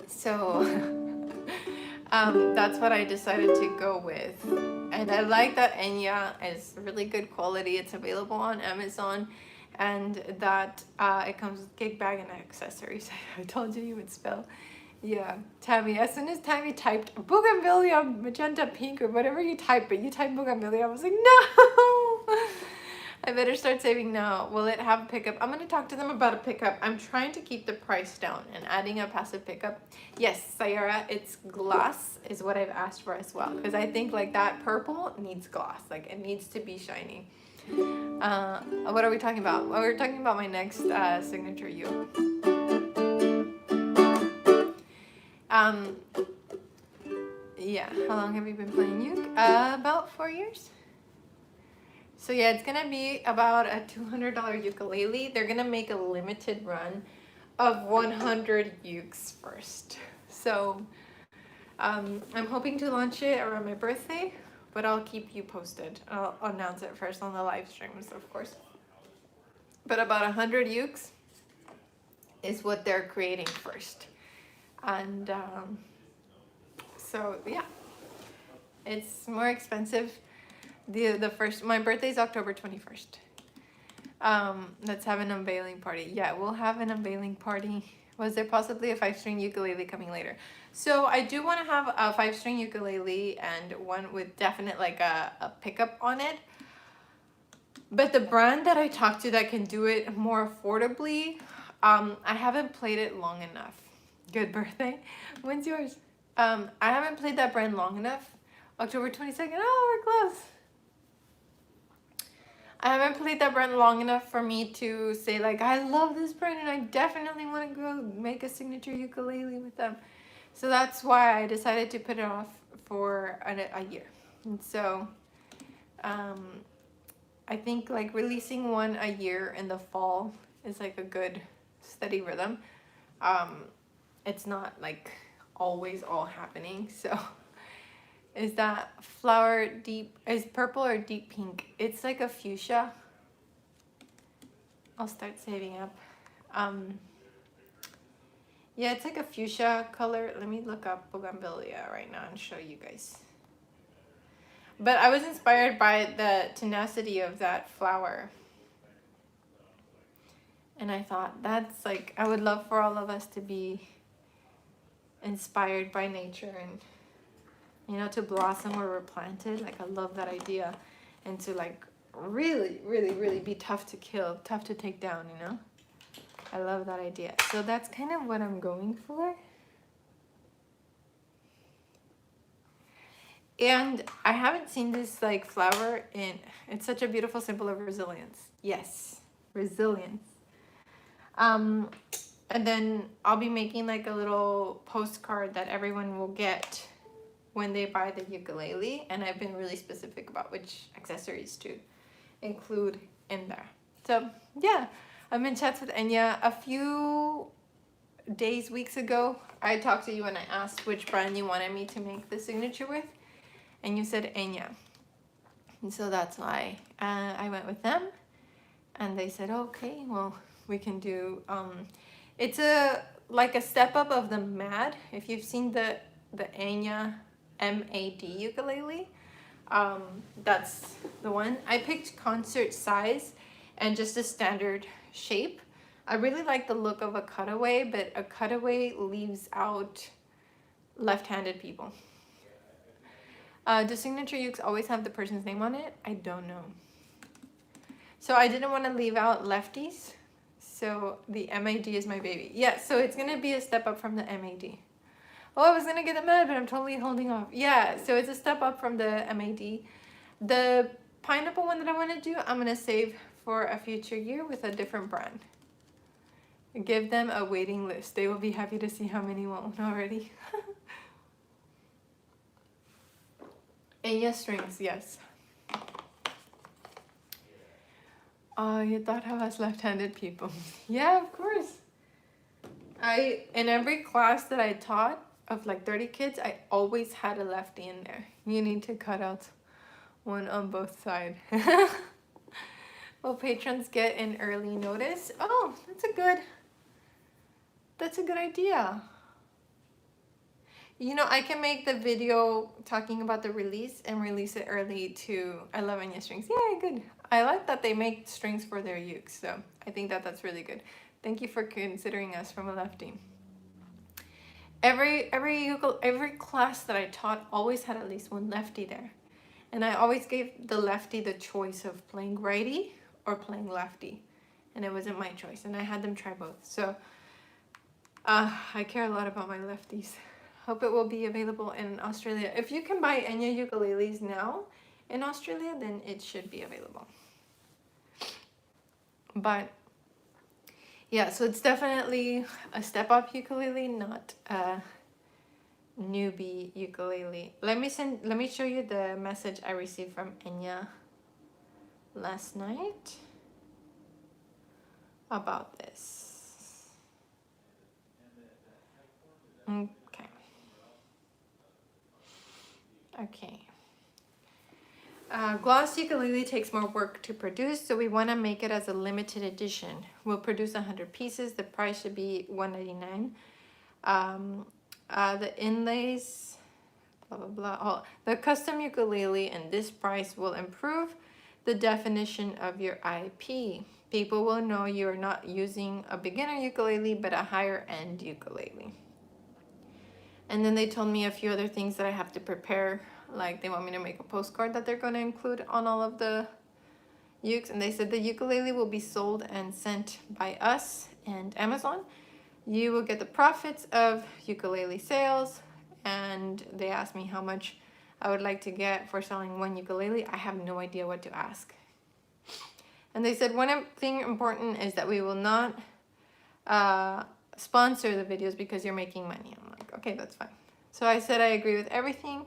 So that's what I decided to go with. And I like that Enya is really good quality. It's available on Amazon. And that it comes with gig bag and accessories. I told you would spell. Yeah, Tammy. As soon as Tammy typed bougainvillea, magenta pink, or whatever you type, but you typed bougainvillea, I was like, no! I better start saving now. Will it have a pickup? I'm going to talk to them about a pickup. I'm trying to keep the price down and adding a passive pickup. Yes, Sayara, it's glass is what I've asked for as well. Because I think like that purple needs glass. Like it needs to be shiny. What are we talking about? Well, we're talking about my next signature uke. Yeah, how long have you been playing uke? About 4 years. So yeah, it's gonna be about a $200 ukulele. They're gonna make a limited run of 100 ukes first. So I'm hoping to launch it around my birthday, but I'll keep you posted. I'll announce it first on the live streams, of course. But about 100 ukes is what they're creating first. And so yeah, it's more expensive. The first, my birthday is October 21st. Let's have an unveiling party. Yeah, we'll have an unveiling party. Was there possibly a 5-string ukulele coming later? So I do want to have a 5-string ukulele and one with definite like a pickup on it. But the brand that I talked to that can do it more affordably, I haven't played it long enough. Good birthday. When's yours? I haven't played that brand long enough. October 22nd. Oh, we're close. I haven't played that brand long enough for me to say like, I love this brand and I definitely want to go make a signature ukulele with them. So that's why I decided to put it off for a year. And so I think like releasing one a year in the fall is like a good steady rhythm. It's not like always all happening. So is that flower deep, is purple or deep pink? It's like a fuchsia. I'll start saving up. Yeah, it's like a fuchsia color. Let me look up bougainvillea right now and show you guys. But I was inspired by the tenacity of that flower. And I thought that's like, I would love for all of us to be inspired by nature and, you know, to blossom where we're planted. Like, I love that idea. And to like really, really, really be tough to kill, tough to take down, you know? I love that idea. So that's kind of what I'm going for. And I haven't seen this like flower in, it's such a beautiful symbol of resilience. Yes, resilience. And then I'll be making like a little postcard that everyone will get when they buy the ukulele. And I've been really specific about which accessories to include in there. So yeah, I'm in chats with Enya. A few days, weeks ago, I talked to you and I asked which brand you wanted me to make the signature with. And you said Enya. And so that's why I went with them. And they said, okay, well, we can do, it's like a step up of the MAD. If you've seen the Enya M-A-D ukulele, that's the one. I picked concert size and just a standard shape. I really like the look of a cutaway, but a cutaway leaves out left-handed people. Do signature ukes always have the person's name on it? I don't know. So I didn't want to leave out lefties. So the MAD is my baby. Yeah, so it's going to be a step up from the MAD. Oh, I was going to get a MAD, but I'm totally holding off. Yeah, so it's a step up from the MAD. The pineapple one that I want to do, I'm going to save for a future year with a different brand. Give them a waiting list. They will be happy to see how many want one already. Enya strings, yes. Oh, you thought I was left-handed people. Yeah, of course. In every class that I taught of like 30 kids, I always had a lefty in there. You need to cut out one on both sides. Will patrons get an early notice? Oh, that's a good idea. You know, I can make the video talking about the release and release it early to I love Enya strings. Yeah, good. I like that they make strings for their ukes, so I think that that's really good. Thank you for considering us from a lefty. Every class that I taught always had at least one lefty there. And I always gave the lefty the choice of playing righty or playing lefty. And it wasn't my choice, and I had them try both. So I care a lot about my lefties. Hope it will be available in Australia. If you can buy Enya ukuleles now in Australia, then it should be available. But yeah, so it's definitely a step up ukulele, not newbie ukulele. Let me show you the message I received from Enya last night about this. Okay. Okay. Gloss ukulele takes more work to produce, so we want to make it as a limited edition. We'll produce 100 pieces. The price should be $199. The inlays, blah blah blah. Oh, the custom ukulele and this price will improve the definition of your IP. People will know you're not using a beginner ukulele but a higher end ukulele. And then they told me a few other things that I have to prepare. Like they want me to make a postcard that they're going to include on all of the ukes. And they said the ukulele will be sold and sent by us and Amazon. You will get the profits of ukulele sales. And they asked me how much I would like to get for selling one ukulele. I have no idea what to ask. And they said one thing important is that we will not sponsor the videos because you're making money. I'm like, okay, that's fine. So I said I agree with everything.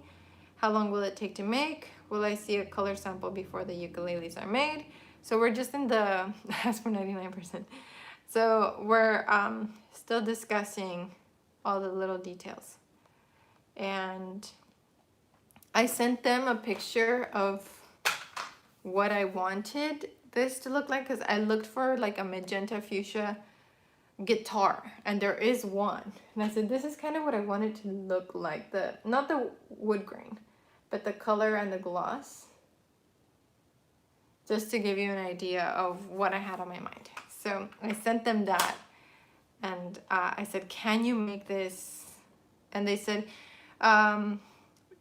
How long will it take to make? Will I see a color sample before the ukuleles are made? So we're just in the, as for 99%. So we're still discussing all the little details. And I sent them a picture of what I wanted this to look like, because I looked for like a magenta fuchsia guitar, and there is one. And I said, this is kind of what I want it to look like. Not the wood grain, but the color and the gloss. Just to give you an idea of what I had on my mind. So I sent them that. And I said, can you make this? And they said,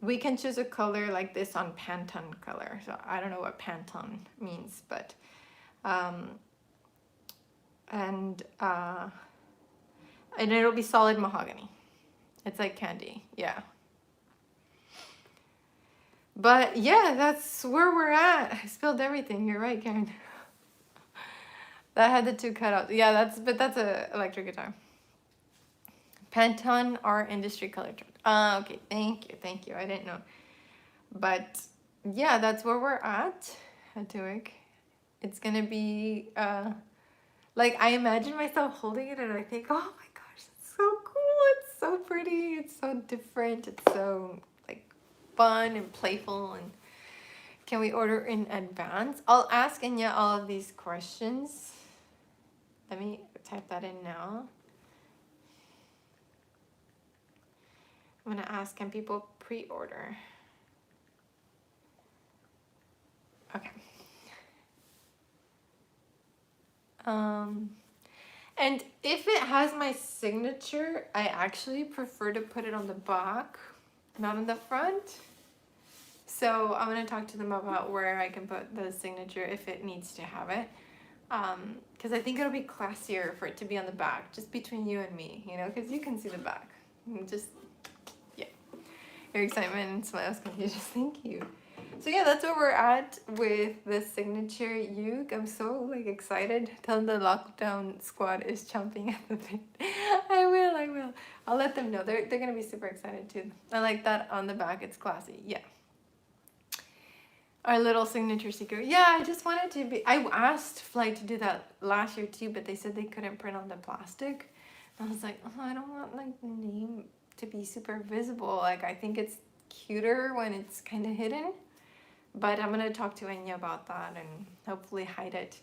we can choose a color like this on Pantone color. So I don't know what Pantone means, but and it'll be solid mahogany. It's like candy, yeah. But yeah, that's where we're at. I spilled everything. You're right, Karen. That had the two cutouts. Yeah, that's a electric guitar. Pantone our industry color chart. Okay, thank you. I didn't know. But yeah, that's where we're at Tuick. It's gonna be like I imagine myself holding it and I think, oh my gosh, it's so cool, it's so pretty, it's so different, it's so like fun and playful. And can we order in advance? I'll ask Enya all of these questions. Let me type that in now. I'm gonna ask, can people pre-order? Okay. And if it has my signature, I actually prefer to put it on the back, not on the front. So I'm gonna talk to them about where I can put the signature if it needs to have it. Because I think it'll be classier for it to be on the back, just between you and me, you know, because you can see the back. Just, yeah. Your excitement and smiles contagious. Thank you. So yeah, that's where we're at with the signature uke. I'm so like excited. Tell them the lockdown squad is chomping at the bit. I will. I'll let them know. They're gonna be super excited too. I like that on the back. It's classy. Yeah. Our little signature secret. Yeah, I just wanted to be. I asked Flight to do that last year too, but they said they couldn't print on the plastic. And I was like, oh, I don't want like the name to be super visible. Like I think it's cuter when it's kind of hidden. But I'm gonna talk to Enya about that and hopefully hide it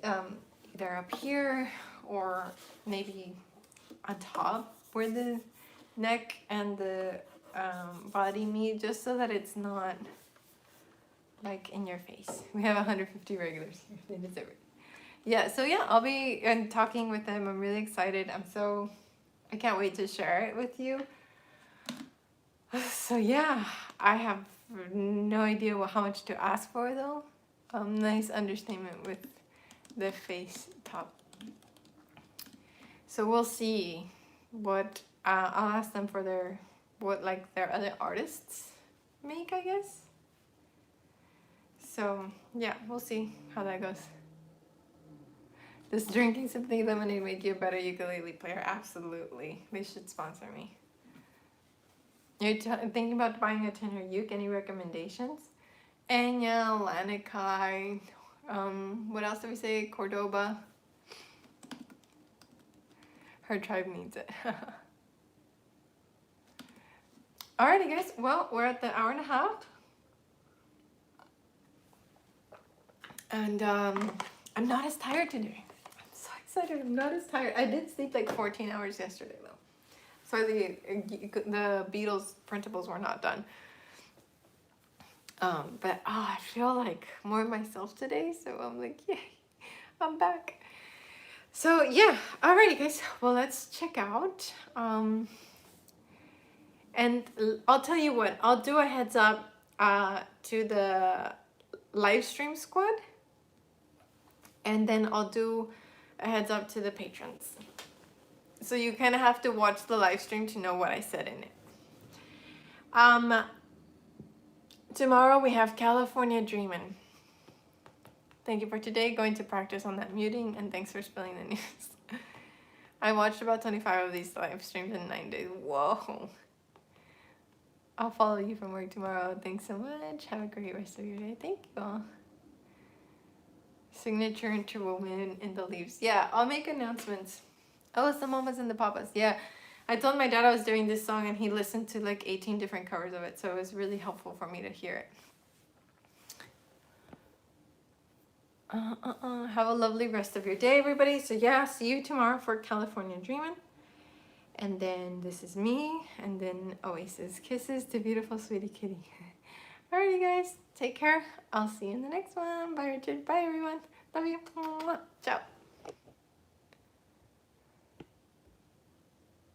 either up here or maybe on top where the neck and the body meet, just so that it's not like in your face. We have 150 regulars here. Yeah, so yeah, I'll be talking with them. I'm really excited. I can't wait to share it with you. So yeah, I have no idea how much to ask for though. Nice understatement with the face top. So we'll see what I'll ask them for what like their other artists make, I guess. So yeah, we'll see how that goes. Does drinking something lemonade make you a better ukulele player? Absolutely. They should sponsor me. You're thinking about buying a tenor uke. Any recommendations? Enya, Lanikai. What else did we say? Cordoba. Her tribe needs it. Alrighty, guys. Well, we're at the hour and a half. And I'm not as tired today. I'm so excited. I'm not as tired. I did sleep like 14 hours yesterday, though. So the Beatles printables were not done. But I feel like more myself today. So I'm like, yay, I'm back. So yeah, alrighty, guys. Well, let's check out. And I'll tell you what, I'll do a heads up to the live stream squad, and then I'll do a heads up to the patrons. So you kind of have to watch the live stream to know what I said in it. Tomorrow we have California Dreamin'. Thank you for today. Going to practice on that muting, and thanks for spilling the news. I watched about 25 of these live streams in 9 days. Whoa. I'll follow you from work tomorrow. Thanks so much. Have a great rest of your day. Thank you all. Signature Interwoven in the Leaves. Yeah, I'll make announcements. Oh, it's the Mamas and the Papas. Yeah, I told my dad I was doing this song and he listened to like 18 different covers of it. So it was really helpful for me to hear it. Have a lovely rest of your day, everybody. So yeah, see you tomorrow for California Dreamin'. And then this is me, and then Oasis. Kisses to beautiful sweetie kitty. Alrighty, guys. Take care. I'll see you in the next one. Bye, Richard. Bye, everyone. Love you. Ciao.